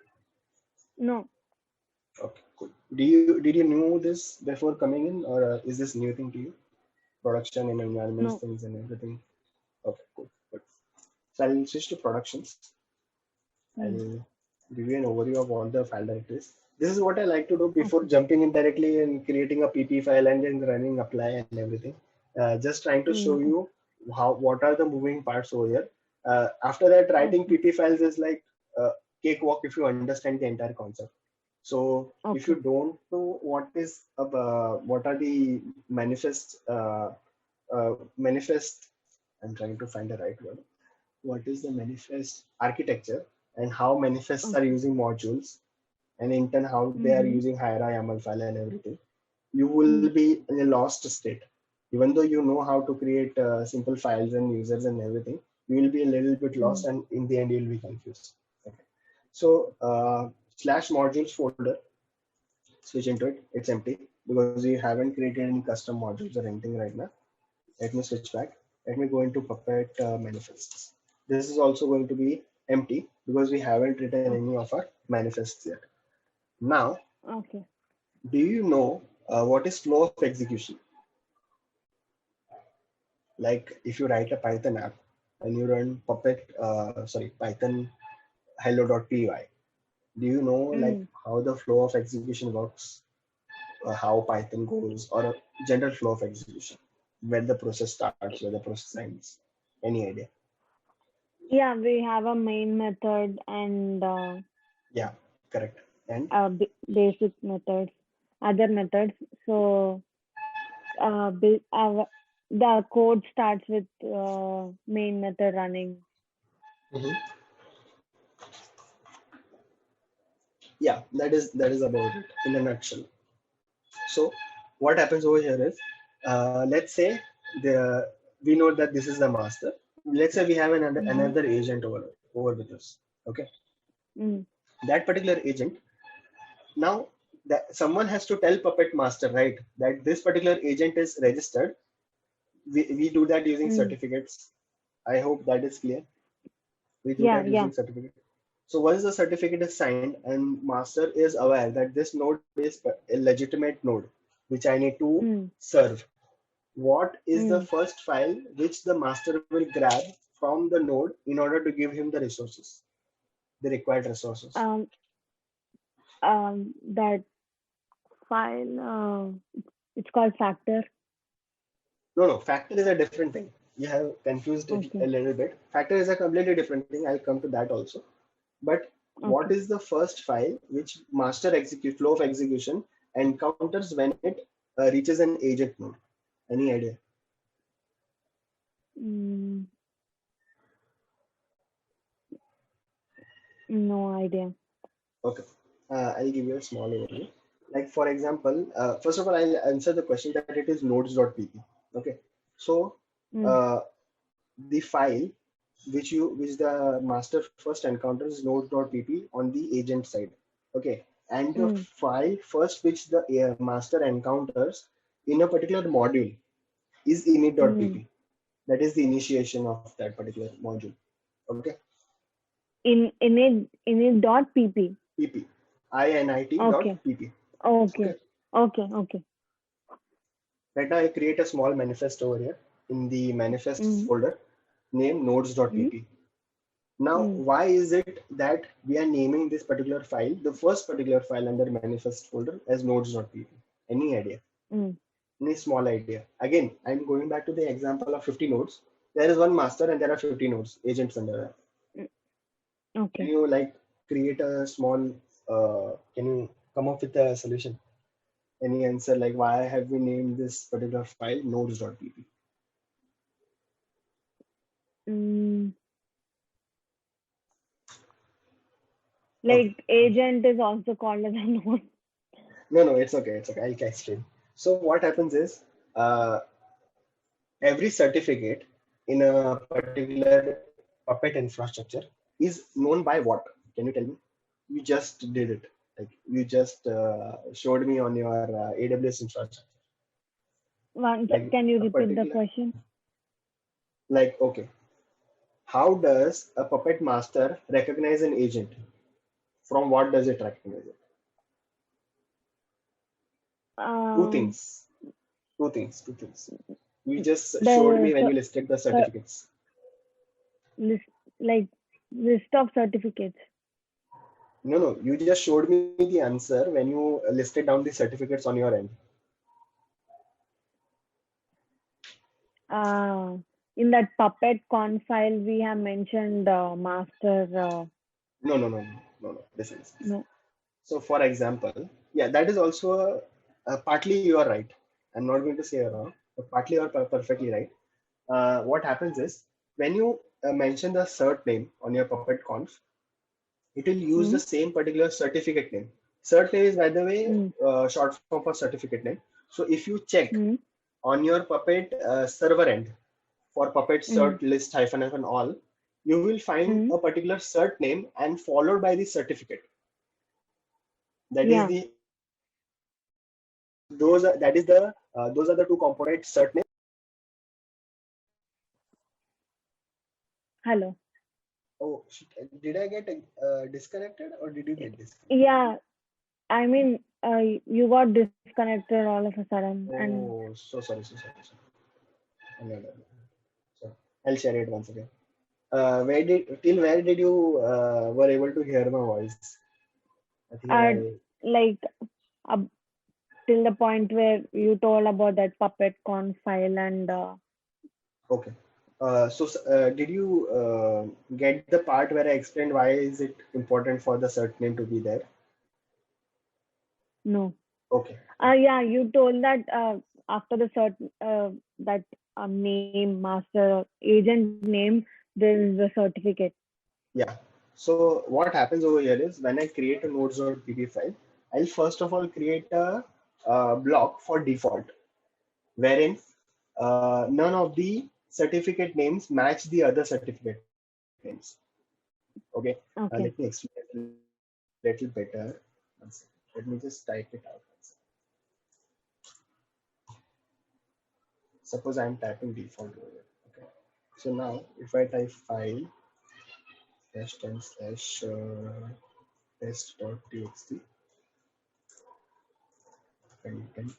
Speaker 3: No.
Speaker 2: Okay, cool. Did you know this before coming in, or is this new thing to you? Production and environments,
Speaker 3: No.
Speaker 2: things and everything. Okay, cool. Good. So I'll switch to productions. I'll give you an overview of all the file directories. This is what I like to do before jumping in directly and creating a PP file and then running apply and everything. Just trying to show you what are the moving parts over here. After that, writing PP files is like cakewalk if you understand the entire concept. So if you don't know what are the manifest, I'm trying to find the right word. What is the manifest architecture and how manifests are using modules, and in turn how they are using Hira YAML file and everything, you will be in a lost state. Even though you know how to create simple files and users and everything, you will be a little bit lost, and in the end you'll be confused. Okay. So slash modules folder, switch into it. It's empty because we haven't created any custom modules or anything right now. Let me switch back. Let me go into Puppet manifests. This is also going to be empty because we haven't written any of our manifests yet. Now, do you know what is flow of execution? Like if you write a Python app and you run Python hello.py, do you know like how the flow of execution works, or how Python goes, or a general flow of execution, where the process starts, where the process ends? Any idea?
Speaker 3: Yeah, we have a main method and
Speaker 2: yeah, correct. And
Speaker 3: basic methods, other methods. So the code starts with main method running.
Speaker 2: Yeah, that is about it in a nutshell. So what happens over here is, let's say we know that this is the master. Let's say we have another agent over with us. Okay. That particular agent, now that someone has to tell Puppet master, right, that this particular agent is registered. We do that using certificates. I hope that is clear. We do that using certificate. So once the certificate is signed and master is aware that this node is a legitimate node which I need to serve, what is the first file which the master will grab from the node in order to give him the resources, the required resources?
Speaker 3: That file, it's called factor.
Speaker 2: No, factor is a different thing. You have confused it a little bit. Factor is a completely different thing. I'll come to that also. But what is the first file which master flow of execution encounters when it reaches an agent node? Any idea?
Speaker 3: No idea.
Speaker 2: Okay, I'll give you a small overview. Like for example, first of all, I'll answer the question that it is nodes.pp. Okay, so the file which the master first encounters nodes.pp on the agent side. Okay, and the file first which the master encounters in a particular module is init.pp. That is the initiation of that particular module. Okay.
Speaker 3: Init dot pp.
Speaker 2: pp. init
Speaker 3: Okay.
Speaker 2: dot pp.
Speaker 3: Okay. Okay.
Speaker 2: Right now I create a small manifest over here in the manifest folder named nodes.pp. Now, why is it that we are naming this particular file, the first particular file under manifest folder, as nodes.pp? Any idea? Any small idea? Again, I'm going back to the example of 50 nodes. There is one master and there are 50 nodes, agents under that.
Speaker 3: Okay.
Speaker 2: Can you like create a small, can you come up with a solution? Any answer like why have we named this particular file nodes.pp?
Speaker 3: Like agent is also called as a node.
Speaker 2: No, it's okay. I'll explain. So what happens is every certificate in a particular Puppet infrastructure is known by what? Can you tell me? You just did it. Like you just showed me on your AWS infrastructure.
Speaker 3: Like, can you repeat the question?
Speaker 2: Like, okay. How does a Puppet master recognize an agent? From what does it recognize it? Two things. You just showed me when you listed the certificates.
Speaker 3: List of certificates.
Speaker 2: No, you just showed me the answer when you listed down the certificates on your end.
Speaker 3: In that Puppet conf file, we have mentioned master.
Speaker 2: No. Listen. No. So, for example, yeah, that is also partly you are right. I'm not going to say you're wrong, but partly you are perfectly right. What happens is when you mention the cert name on your Puppet conf, it will use the same particular certificate name. Cert name is, by the way, short form for certificate name. So if you check on your Puppet server end for Puppet cert list -- all, you will find a particular cert name and followed by the certificate. That is the those are the two component cert name.
Speaker 3: Hello.
Speaker 2: Oh, did I get disconnected or did you get disconnected?
Speaker 3: Yeah, I mean, you got disconnected all of a sudden.
Speaker 2: Oh, so sorry. So I'll share it once again. Where did you were able to hear my voice?
Speaker 3: Till the point where you told about that Puppet conf file and.
Speaker 2: Okay. Did you get the part where I explained why is it important for the cert name to be there?
Speaker 3: No.
Speaker 2: Okay.
Speaker 3: Yeah, you told that after the cert that name, master, agent name, there is a certificate.
Speaker 2: Yeah. So what happens over here is when I create a nodes.pp file, I'll first of all create a block for default, wherein none of the certificate names match the other certificate names. Okay. Let me explain it a little better. Let me just type it out. Suppose I'm typing default over here. Okay. So now if I type file /test.txt content,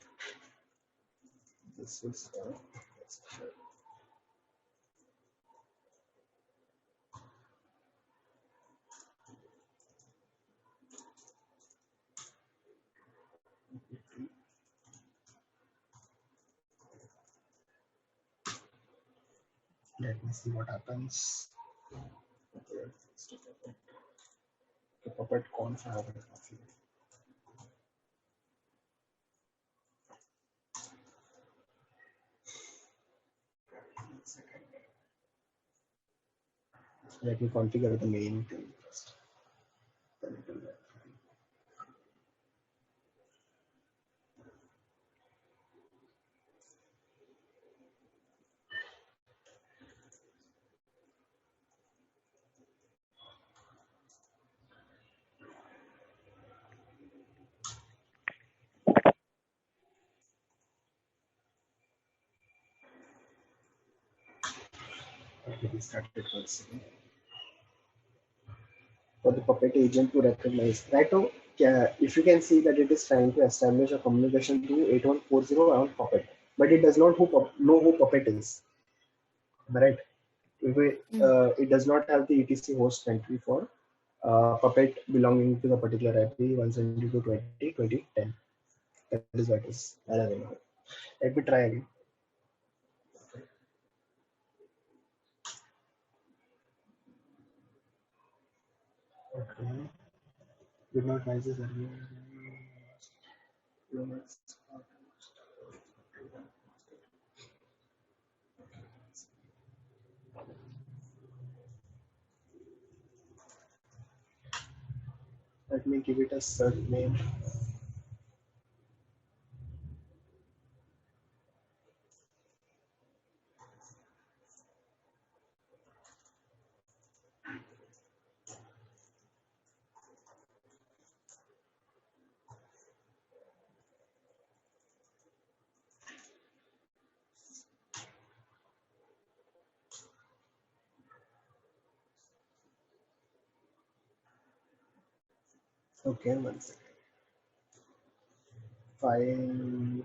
Speaker 2: this is let me see what happens. The Puppet conf I have it. Let me configure the main thing first. Let me restart it for a second. For the Puppet agent to recognize. Right now, if you can see that it is trying to establish a communication to 8140 around Puppet, but it does not know who Puppet is. Right? It does not have the etc host entry for Puppet belonging to the particular IP 172.20.2010. That is what is allowing. Let me try again. Okay. Did not rise this earlier. Let me give it a cert name. Okay, one second. File.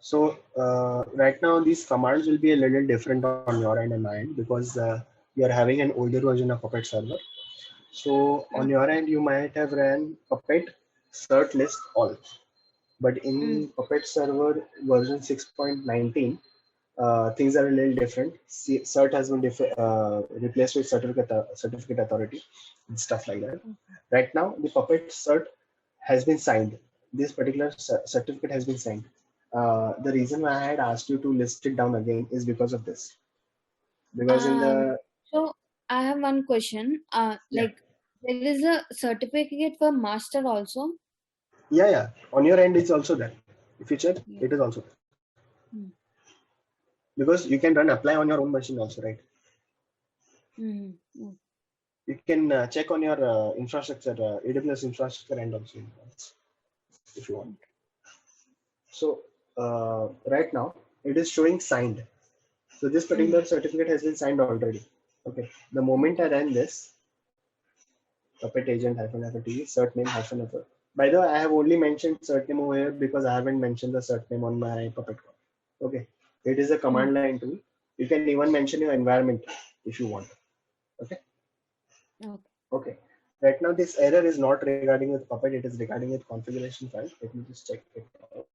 Speaker 2: So right now these commands will be a little different on your end and my end because you are having an older version of Puppet server. So on your end, you might have ran Puppet cert list all, but in Puppet server version 6.19, things are a little different. Cert has been replaced with certificate authority and stuff like that. Right now, the Puppet cert has been signed. This particular certificate has been signed. The reason why I had asked you to list it down again is because of this. Because in the
Speaker 5: So I have one question. Like there is a certificate for master also.
Speaker 2: yeah, on your end it's also there. If you check, it is also there. Because you can run apply on your own machine also, right? You can check on your infrastructure, AWS infrastructure end also if you want. So right now it is showing signed. So this particular certificate has been signed already. Okay. The moment I run this, Puppet agent -FT, cert name -FT. By the way, I have only mentioned cert name over here because I haven't mentioned the cert name on my Puppet call. Okay. It is a command line tool. You can even mention your environment if you want. Okay. Okay. Right now, this error is not regarding with Puppet. It is regarding with configuration file. Let me just check it out.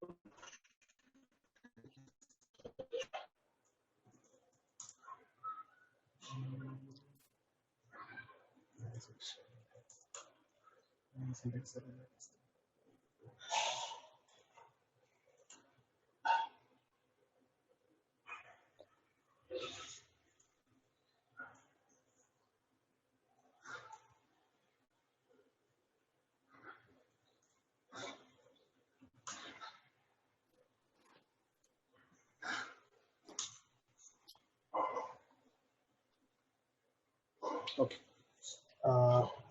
Speaker 2: Okay.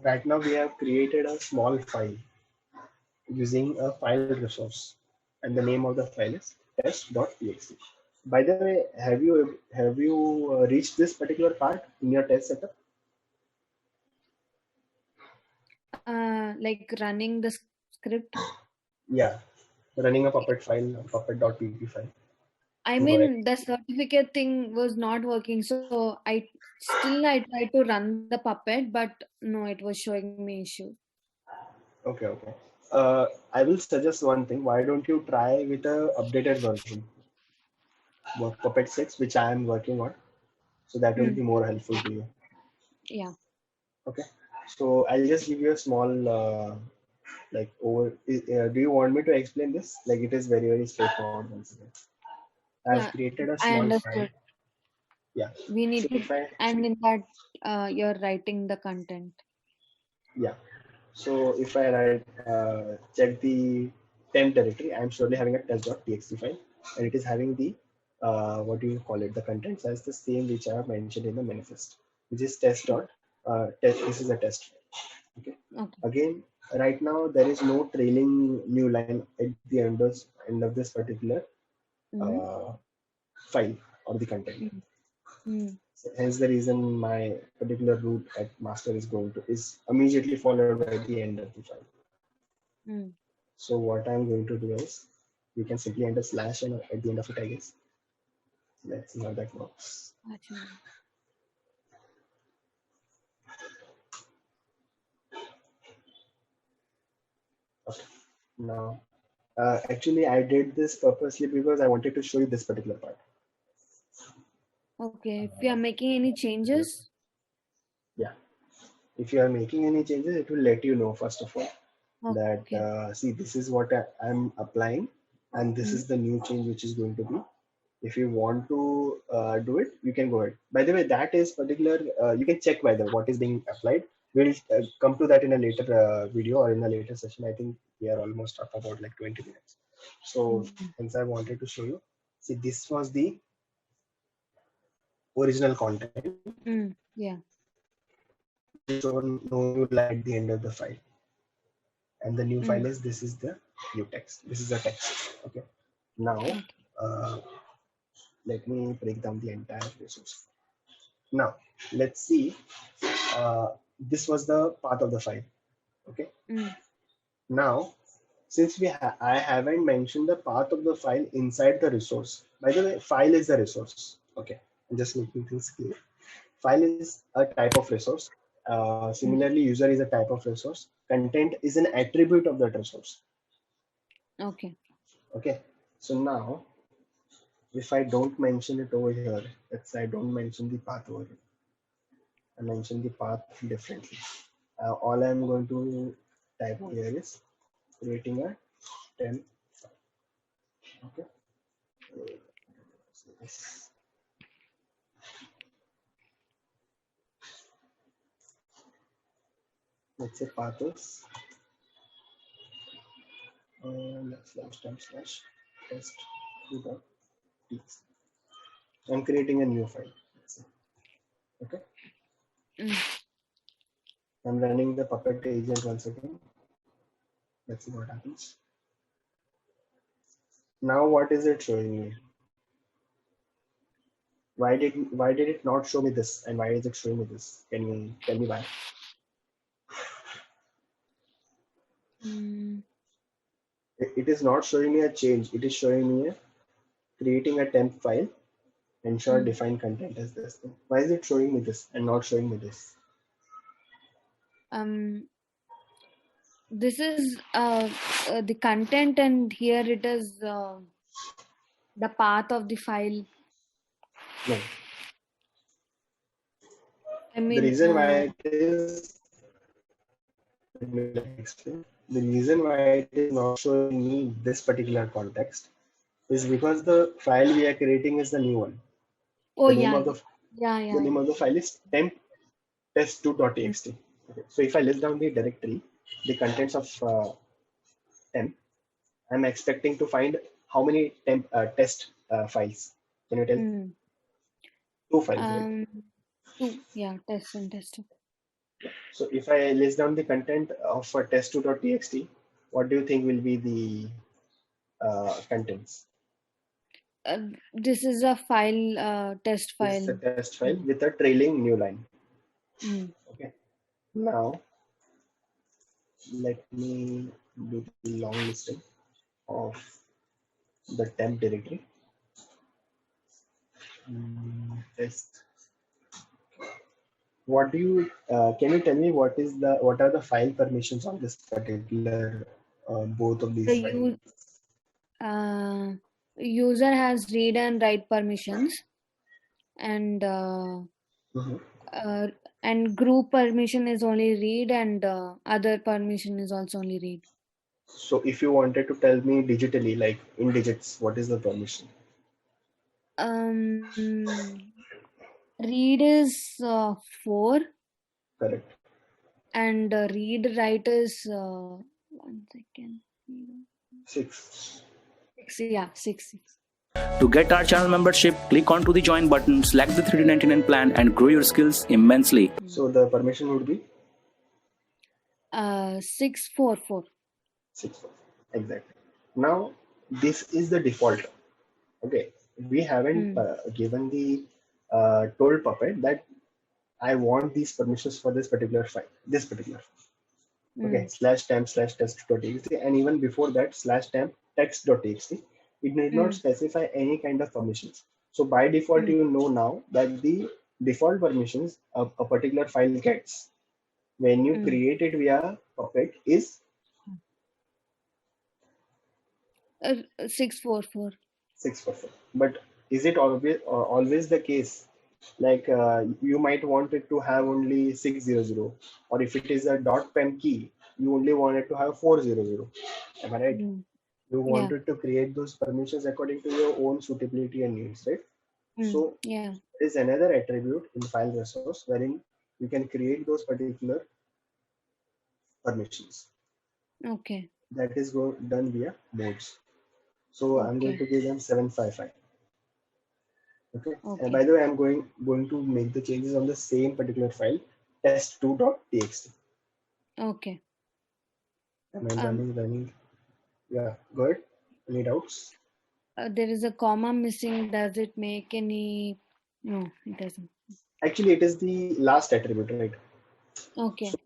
Speaker 2: Right now we have created a small file using a file resource, and the name of the file is test.txt. By the way, have you reached this particular part in your test setup?
Speaker 5: Like running the script.
Speaker 2: Yeah, running a Puppet file, puppet.pp file.
Speaker 5: I mean, the certificate thing was not working, so I tried to run the Puppet, but no, it was showing me issue.
Speaker 2: Okay. I will suggest one thing. Why don't you try with a updated version, Puppet 6, which I am working on. So that will be more helpful to you.
Speaker 5: Yeah.
Speaker 2: Okay. So I'll just give you a small do you want me to explain this? Like it is very straightforward once again. I've created a small file. Yeah.
Speaker 5: We need to, and in that you're writing the content.
Speaker 2: Yeah. So if I write check the temp directory, I'm surely having a test.txt file, and it is having the what do you call it? The contents as the same which I have mentioned in the manifest, which is test dot test. This is a test file. Okay.
Speaker 5: Okay.
Speaker 2: Again, right now there is no trailing new line at the end of this particular file or the content. So hence the reason my particular root at master is immediately followed by the end of the file. So what I'm going to do is you can simply enter slash and at the end of it, I guess. Let's see how that works. Okay. Now, actually, I did this purposely because I wanted to show you this particular part.
Speaker 5: Okay. If you are making any changes,
Speaker 2: Yeah. If you are making any changes, it will let you know first of all that see, this is what I'm applying, and this is the new change which is going to be. If you want to do it, you can go ahead. By the way, that is particular. You can check whether what is being applied. We'll come to that in a later video or in a later session. I think we are almost up about like 20 minutes. So hence I wanted to show you. See, this was the original content.
Speaker 5: Yeah.
Speaker 2: So no new line at the end of the file. And the new file is, this is the new text. This is the text. Okay. Now, let me break down the entire resource. Now, let's see. This was the path of the file. Okay. Now, since I haven't mentioned the path of the file inside the resource. By the way, file is the resource. Okay. I'm just making things clear. File is a type of resource. Similarly, user is a type of resource. Content is an attribute of that resource.
Speaker 5: Okay.
Speaker 2: Okay. So now, if I don't mention it over here, let's say I don't mention the path over here. I mention the path differently. All I'm going to type over here is creating a temp file. Okay. Let's say path is // test. I'm creating a new file. Okay. I'm running the Puppet agent once again. Let's see what happens. Now, what is it showing me? Why did it not show me this, and why is it showing me this? Can you tell me why? It is not showing me a change. It is showing me creating a temp file. Ensure define content as this thing. Why is it showing me this and not showing me this?
Speaker 5: This is the content, and here it is the path of the file.
Speaker 2: No.
Speaker 5: I mean,
Speaker 2: the reason why it is, the reason why it is not showing me this particular context is because the file we are creating is the new one.
Speaker 5: Oh,
Speaker 2: the name of the name of the file is temp test2.txt. Okay. So if I list down the directory, the contents of temp, I'm expecting to find how many temp test files. Can you tell? 2 files, right?
Speaker 5: 2, yeah, test and test.
Speaker 2: So if I list down the content of test2.txt, what do you think will be the contents?
Speaker 5: This is a file, test file.
Speaker 2: This is a test file with a trailing new line. Okay. Now, let me do the long listing of the temp directory. Test. What do you can you tell me what are the file permissions on this particular both of these files?
Speaker 5: User has read and write permissions, and and group permission is only read, and other permission is also only read.
Speaker 2: So if you wanted to tell me digitally, like in digits, what is the permission?
Speaker 5: Read is 4.
Speaker 2: Correct.
Speaker 5: And read write is 1 second.
Speaker 2: 6.
Speaker 5: 6, yeah, 6.
Speaker 4: To get our channel membership, click onto the join button, select the 3D99 plan, and grow your skills immensely.
Speaker 2: So the permission would be
Speaker 5: 644.
Speaker 2: 6. Exactly. Now this is the default. Okay, we haven't given the told Puppet that I want these permissions for this particular file. Okay, /temp/test.txt, and even before that /temp text.txt. It need not specify any kind of permissions. So by default, you know now that the default permissions a particular file gets when you create it via Puppet is
Speaker 5: 644.
Speaker 2: 6%. But is it always the case? Like you might want it to have only 600, or if it is a .pem key, you only want it to have 400. Am I right? You wanted to create those permissions according to your own suitability and needs, right? So
Speaker 5: Yeah.
Speaker 2: there is another attribute in file resource wherein you can create those particular permissions.
Speaker 5: Okay.
Speaker 2: That is done via modes. So I'm going to give them 755. Okay. And by the way, I'm going to make the changes on the same particular file, test2.txt.
Speaker 5: Okay.
Speaker 2: Am I running? Yeah, good. Any doubts?
Speaker 5: There is a comma missing. Does it make any? No, it doesn't.
Speaker 2: Actually, it is the last attribute, right?
Speaker 5: Okay.
Speaker 2: So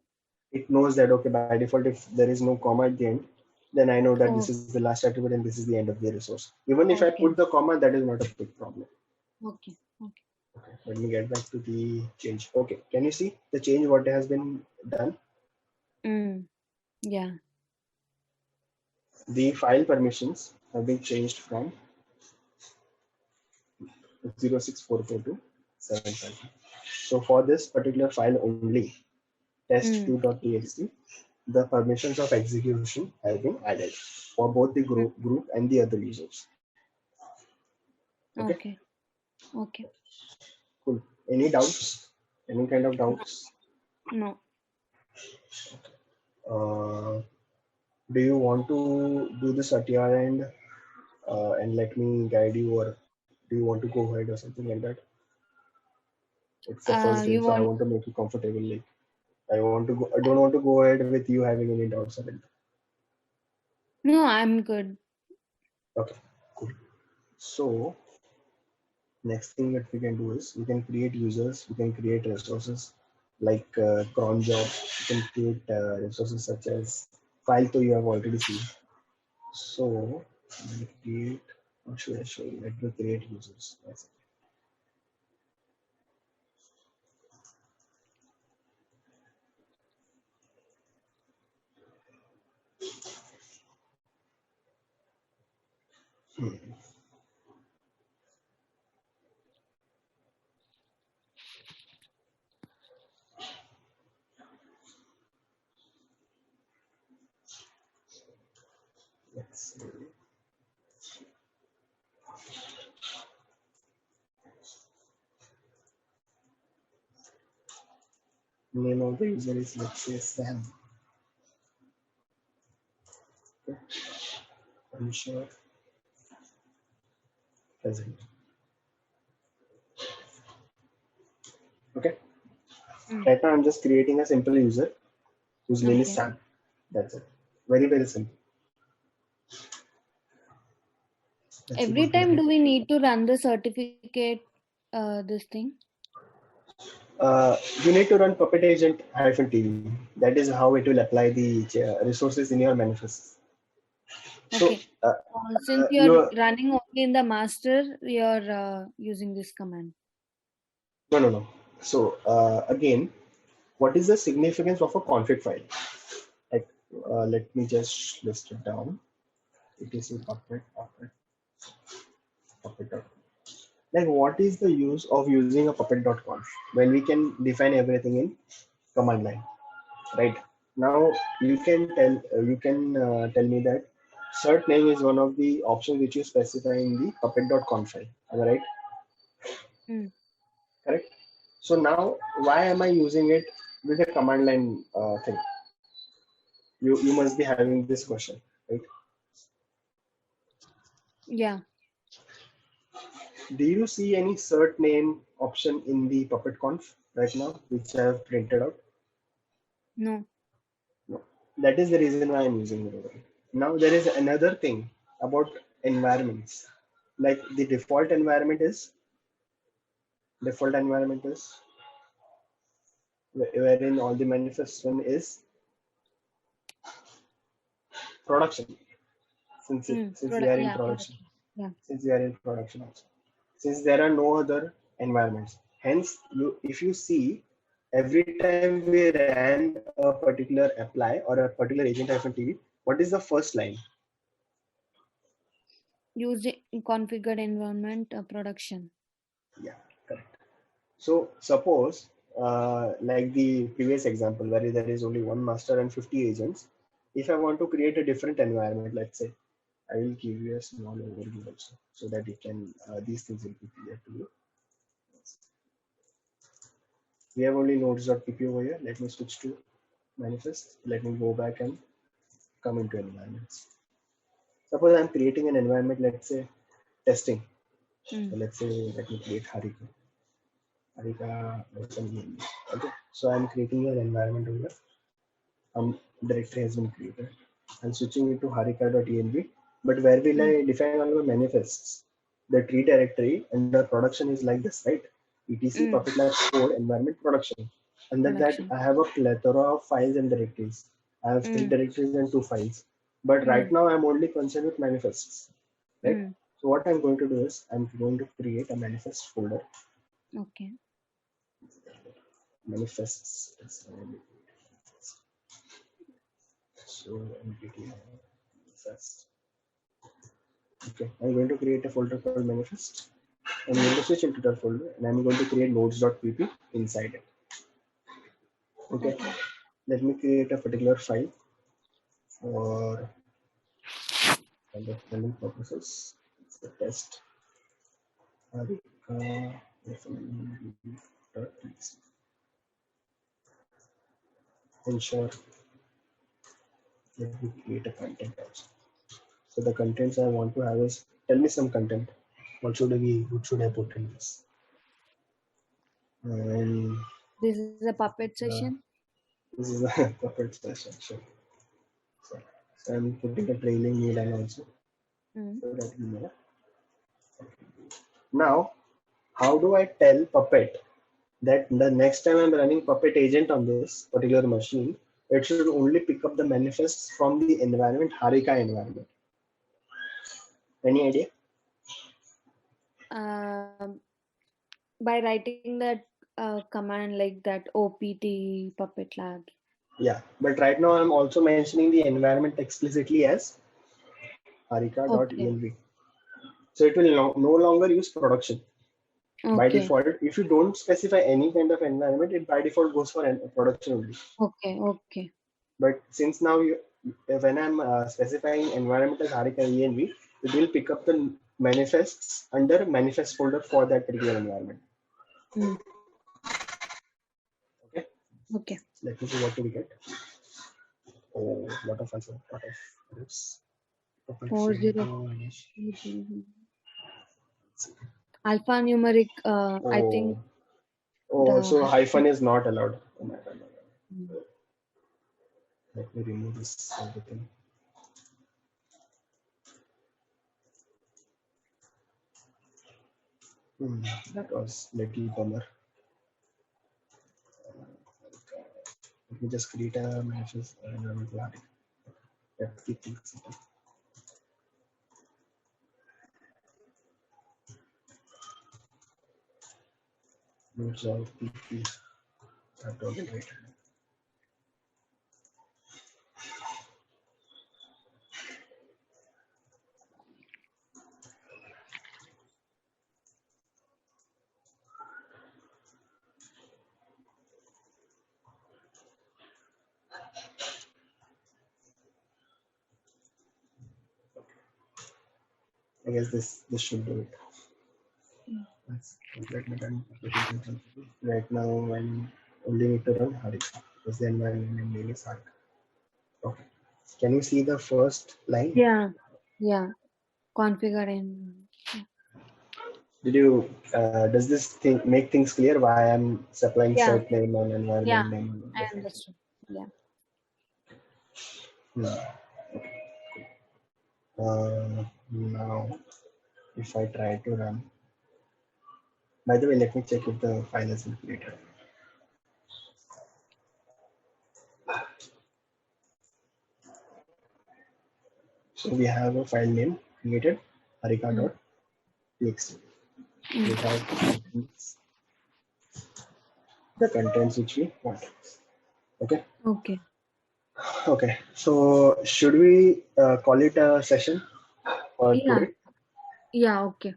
Speaker 2: it knows that, okay, by default, if there is no comma at the end, then I know that this is the last attribute and this is the end of the resource. Even if I put the comma, that is not a big problem.
Speaker 5: Okay.
Speaker 2: Let me get back to the change. Okay, can you see the change what has been done?
Speaker 5: Yeah.
Speaker 2: The file permissions have been changed from 06442 to 755. So for this particular file only, test2.txt, the permissions of execution have been added for both the group and the other users.
Speaker 5: Okay.
Speaker 2: Cool. Any doubts? Any kind of doubts?
Speaker 5: No.
Speaker 2: Do you want to do this at your end and let me guide you, or do you want to go ahead or something like that? It's the first day, so I want to make you comfortable. Like I don't want to go ahead with you having any doubts on it.
Speaker 5: No, I'm good.
Speaker 2: Okay, cool. So next thing that we can do is we can create users, we can create resources like cron job, you can create resources such as file you have already seen. So let me create, what should I show you? Let me create users. Let's see. Name of the user is, let's say, Sam. Okay. I'm sure present. Okay. Right now I'm just creating a simple user whose name is Sam. That's it. Very, very simple.
Speaker 5: Every time do we need to run the certificate, this thing?
Speaker 2: You need to run Puppet agent -tv. That is how it will apply the resources in your manifest.
Speaker 5: Okay. So, since you're running only in the master, you're using this command.
Speaker 2: No. So again, what is the significance of a config file? Like, let me just list it down. It is a Puppet. Like, what is the use of using a puppet.conf when we can define everything in command line, right? Now you can tell me that cert name is one of the options which you specify in the puppet.conf file. Am I right? Correct. So now why am I using it with a command line thing? You must be having this question, right?
Speaker 5: Yeah.
Speaker 2: Do you see any cert name option in the Puppet Conf right now, which I have printed out?
Speaker 5: No.
Speaker 2: No. That is the reason why I'm using it over here. Now there is another thing about environments. Like the default environment is wherein all the manifest one is production. Since we are in
Speaker 5: Yeah.
Speaker 2: production,
Speaker 5: Yeah.
Speaker 2: since we are in production also, since there are no other environments, hence if you see, every time we ran a particular apply or a particular agent-tv, what is the first line?
Speaker 5: Used in configured environment production.
Speaker 2: Yeah, correct. So suppose like the previous example where there is only one master and 50 agents, if I want to create a different environment, let's say I will give you a small overview also so that you can these things will be clear to you. We have only nodes.pp over here. Let me switch to manifest. Let me go back and come into environments. Suppose I'm creating an environment, let's say testing. So let's say let me create Harika. Okay. So I'm creating an environment over here. Directory has been created. I'm switching it to harika.env. But where will I define all my manifests? The tree directory under production is like this, right? etc Puppet Labs code environment production. Under that, I have a plethora of files and directories. I have 3 directories and 2 files. But right now, I'm only concerned with manifests, right? So what I'm going to do is I'm going to create a manifest folder.
Speaker 5: Okay.
Speaker 2: Manifests. So npt manifest. Okay, I'm going to create a folder called manifest. I'm going to switch into that folder and I'm going to create nodes.pp inside it. Okay. Let me create a particular file for understanding purposes. It's a test. Ensure let me create a content also. So the contents I want to have is, tell me some content. What should I put in this? And
Speaker 5: this is a puppet session.
Speaker 2: This is a puppet session. Sure. So I'm putting a trailing new line also. So that you know. Now, how do I tell Puppet that the next time I'm running Puppet agent on this particular machine, it should only pick up the manifests from the environment, Harika environment? Any idea?
Speaker 5: By writing that command like that OPT Puppet Labs.
Speaker 2: Yeah, but right now I'm also mentioning the environment explicitly as harika.env. So it will no longer use production. By default, if you don't specify any kind of environment, it by default goes for production only.
Speaker 5: Okay.
Speaker 2: But since now when I'm specifying environment as Harika env, it will pick up the manifests under manifest folder for that particular environment. Okay. Let me see what do we get. Oh, lot of answer, lot of groups.
Speaker 5: 40. Alphanumeric, I think.
Speaker 2: Oh, so hyphen is not allowed. Let me remove this everything. That was little bummer. Let me just create a manifest environment. Let's keep things simple. Nodes of PP. That will be great. I guess this should do it. That's completely done. Right now I'm only need to run Harika because the environment name is Harika. Okay. Can you see the first line?
Speaker 5: Yeah. configure and
Speaker 2: Did you? Does this thing make things clear why I'm supplying
Speaker 5: yeah,
Speaker 2: site name and environment
Speaker 5: yeah,
Speaker 2: name? And
Speaker 5: I
Speaker 2: everything?
Speaker 5: understood. Yeah.
Speaker 2: Now, if I try to run, by the way, let me check if the file has been created. So we have a file name created, harika.txt. We have the contents which we want. Okay.
Speaker 5: Okay.
Speaker 2: Okay. So should we call it a session for
Speaker 5: Yeah.
Speaker 2: today?
Speaker 5: Yeah. Okay.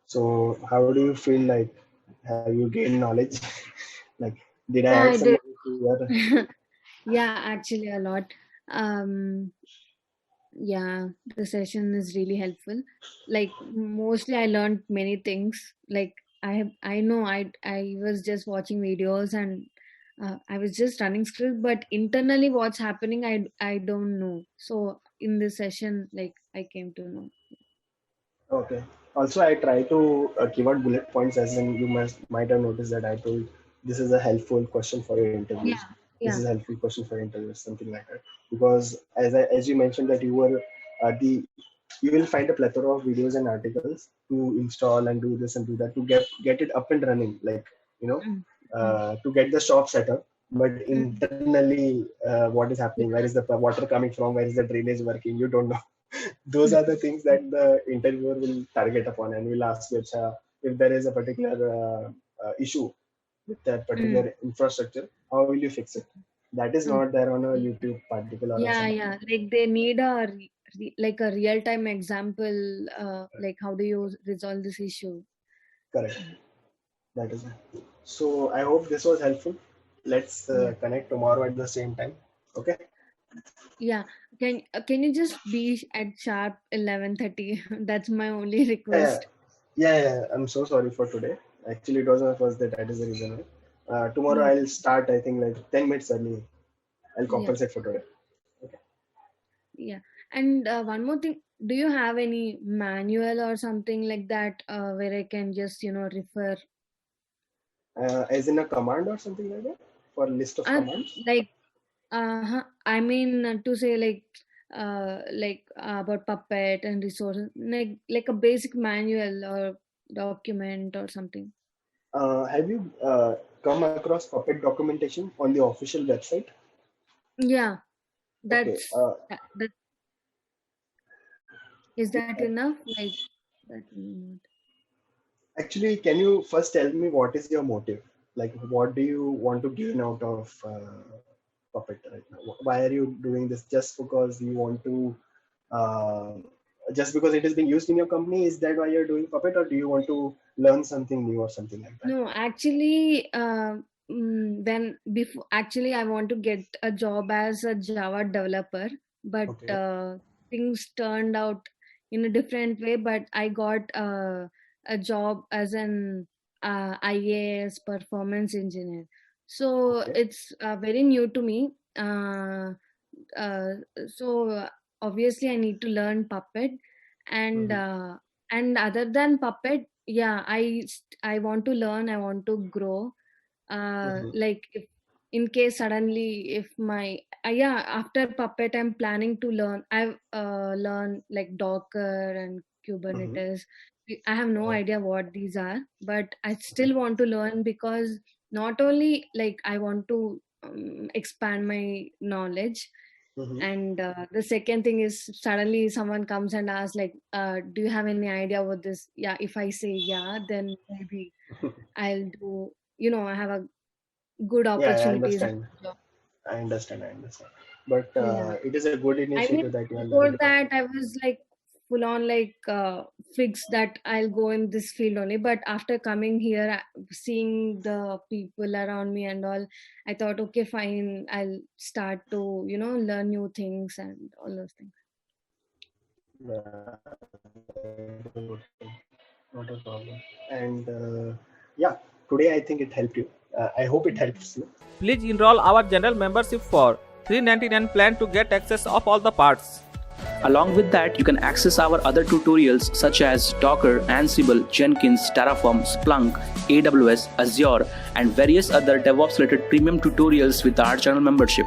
Speaker 2: So how do you feel like? Have you gained knowledge? Like, did I
Speaker 5: Yeah,
Speaker 2: add
Speaker 5: I
Speaker 2: some
Speaker 5: did.
Speaker 2: knowledge to your?
Speaker 5: Yeah, actually a lot. Yeah, the session is really helpful. Like mostly I learned many things. Like I know I was just watching videos and I was just running scripts, but internally what's happening I don't know. So in this session, like I came to know.
Speaker 2: Okay. Also, I try to keep out bullet points, as in you might have noticed that I told this is a helpful question for your interviews.
Speaker 5: Yeah,
Speaker 2: This
Speaker 5: yeah.
Speaker 2: is a helpful question for interviews, something like that. Because as you mentioned that you were you will find a plethora of videos and articles to install and do this and do that to get it up and running, like you know,
Speaker 5: Mm,
Speaker 2: to get the shop set up. But
Speaker 5: mm.
Speaker 2: internally, what is happening? Where is the water coming from? Where is the drainage working? You don't know. Those are the things that the interviewer will target upon and will ask you, if there is a particular issue with that
Speaker 5: Mm.
Speaker 2: particular infrastructure, how will you fix it? That is not there on a YouTube particular or
Speaker 5: Yeah,
Speaker 2: something.
Speaker 5: yeah. Like they need a like a real time example. Like how do you resolve this issue?
Speaker 2: Correct. That is it. So I hope this was helpful. Let's
Speaker 5: Yeah.
Speaker 2: connect tomorrow at the same time. Okay.
Speaker 5: Yeah. Can you just be at sharp 11:30? That's my only
Speaker 2: Yeah,
Speaker 5: request.
Speaker 2: yeah. I'm so sorry for today. Actually, it was my first day. That is the reason why. Tomorrow
Speaker 5: Yeah.
Speaker 2: I'll start. I think like 10 minutes early. I'll
Speaker 5: Yeah.
Speaker 2: compensate for today.
Speaker 5: Yeah. And one more thing, do you have any manual or something like that where I can just, refer?
Speaker 2: As in a command or something like that, for a list of commands.
Speaker 5: Like, I mean to say like about Puppet and resources, like a basic manual or document or something.
Speaker 2: Have you come across Puppet documentation on the official website?
Speaker 5: Yeah,
Speaker 2: Okay.
Speaker 5: that is that enough? Like that.
Speaker 2: Actually, can you first tell me what is your motive? Like, what do you want to gain out of Puppet right now? Why are you doing this? Just because you want to, just because it is being used in your company? Is that why you're doing Puppet, or do you want to learn something new or something like that?
Speaker 5: No, actually, when before actually I want to get a job as a Java developer, but
Speaker 2: Okay.
Speaker 5: things turned out in a different way. But I got a job as an IAS performance engineer. So
Speaker 2: Okay.
Speaker 5: it's very new to me. Uh, so obviously I need to learn Puppet, and
Speaker 2: Mhm.
Speaker 5: and other than Puppet, yeah, I want to learn, I want to grow.
Speaker 2: Mhm.
Speaker 5: Like if in case suddenly if my yeah, after Puppet I'm planning to learn, I've learned like Docker and
Speaker 2: Mhm.
Speaker 5: Kubernetes. I have no idea what these are, but I still want to learn, because not only like I want to expand my knowledge,
Speaker 2: Mhm.
Speaker 5: and the second thing is suddenly someone comes and asks like, do you have any idea what this? Yeah, if I say yeah, then maybe I'll do, I have a good
Speaker 2: Yeah, I
Speaker 5: opportunities and
Speaker 2: understand.
Speaker 5: job.
Speaker 2: I understand. I understand. But
Speaker 5: Yeah,
Speaker 2: it is a good
Speaker 5: I mean,
Speaker 2: initiative that you are
Speaker 5: before
Speaker 2: learning Puppet.
Speaker 5: that I was like full on like fixed that I'll go in this field only, but after coming here, seeing the people around me and all, I thought, okay, fine, I'll start to learn new things and all those things.
Speaker 2: Not a problem. And yeah, today I think it helped you. I hope it helps you.
Speaker 6: Please enroll our general membership for $399 plan to get access of all the parts.
Speaker 4: Along with that, you can access our other tutorials such as Docker, Ansible, Jenkins, Terraform, Splunk, AWS, Azure, and various other DevOps related premium tutorials with our channel membership.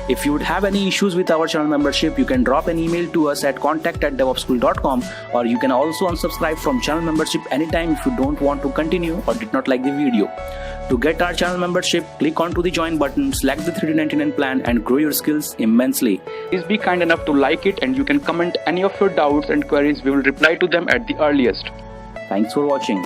Speaker 4: If you would have any issues with our channel membership, you can drop an email to us at contact@devopsschool.com, or you can also unsubscribe from channel membership anytime if you don't want to continue or did not like the video. To get our channel membership, click onto the join button, select the 3D99 plan and grow your skills immensely. Please be kind enough to like it, and you can comment any of your doubts and queries. We will reply to them at the earliest. Thanks for watching.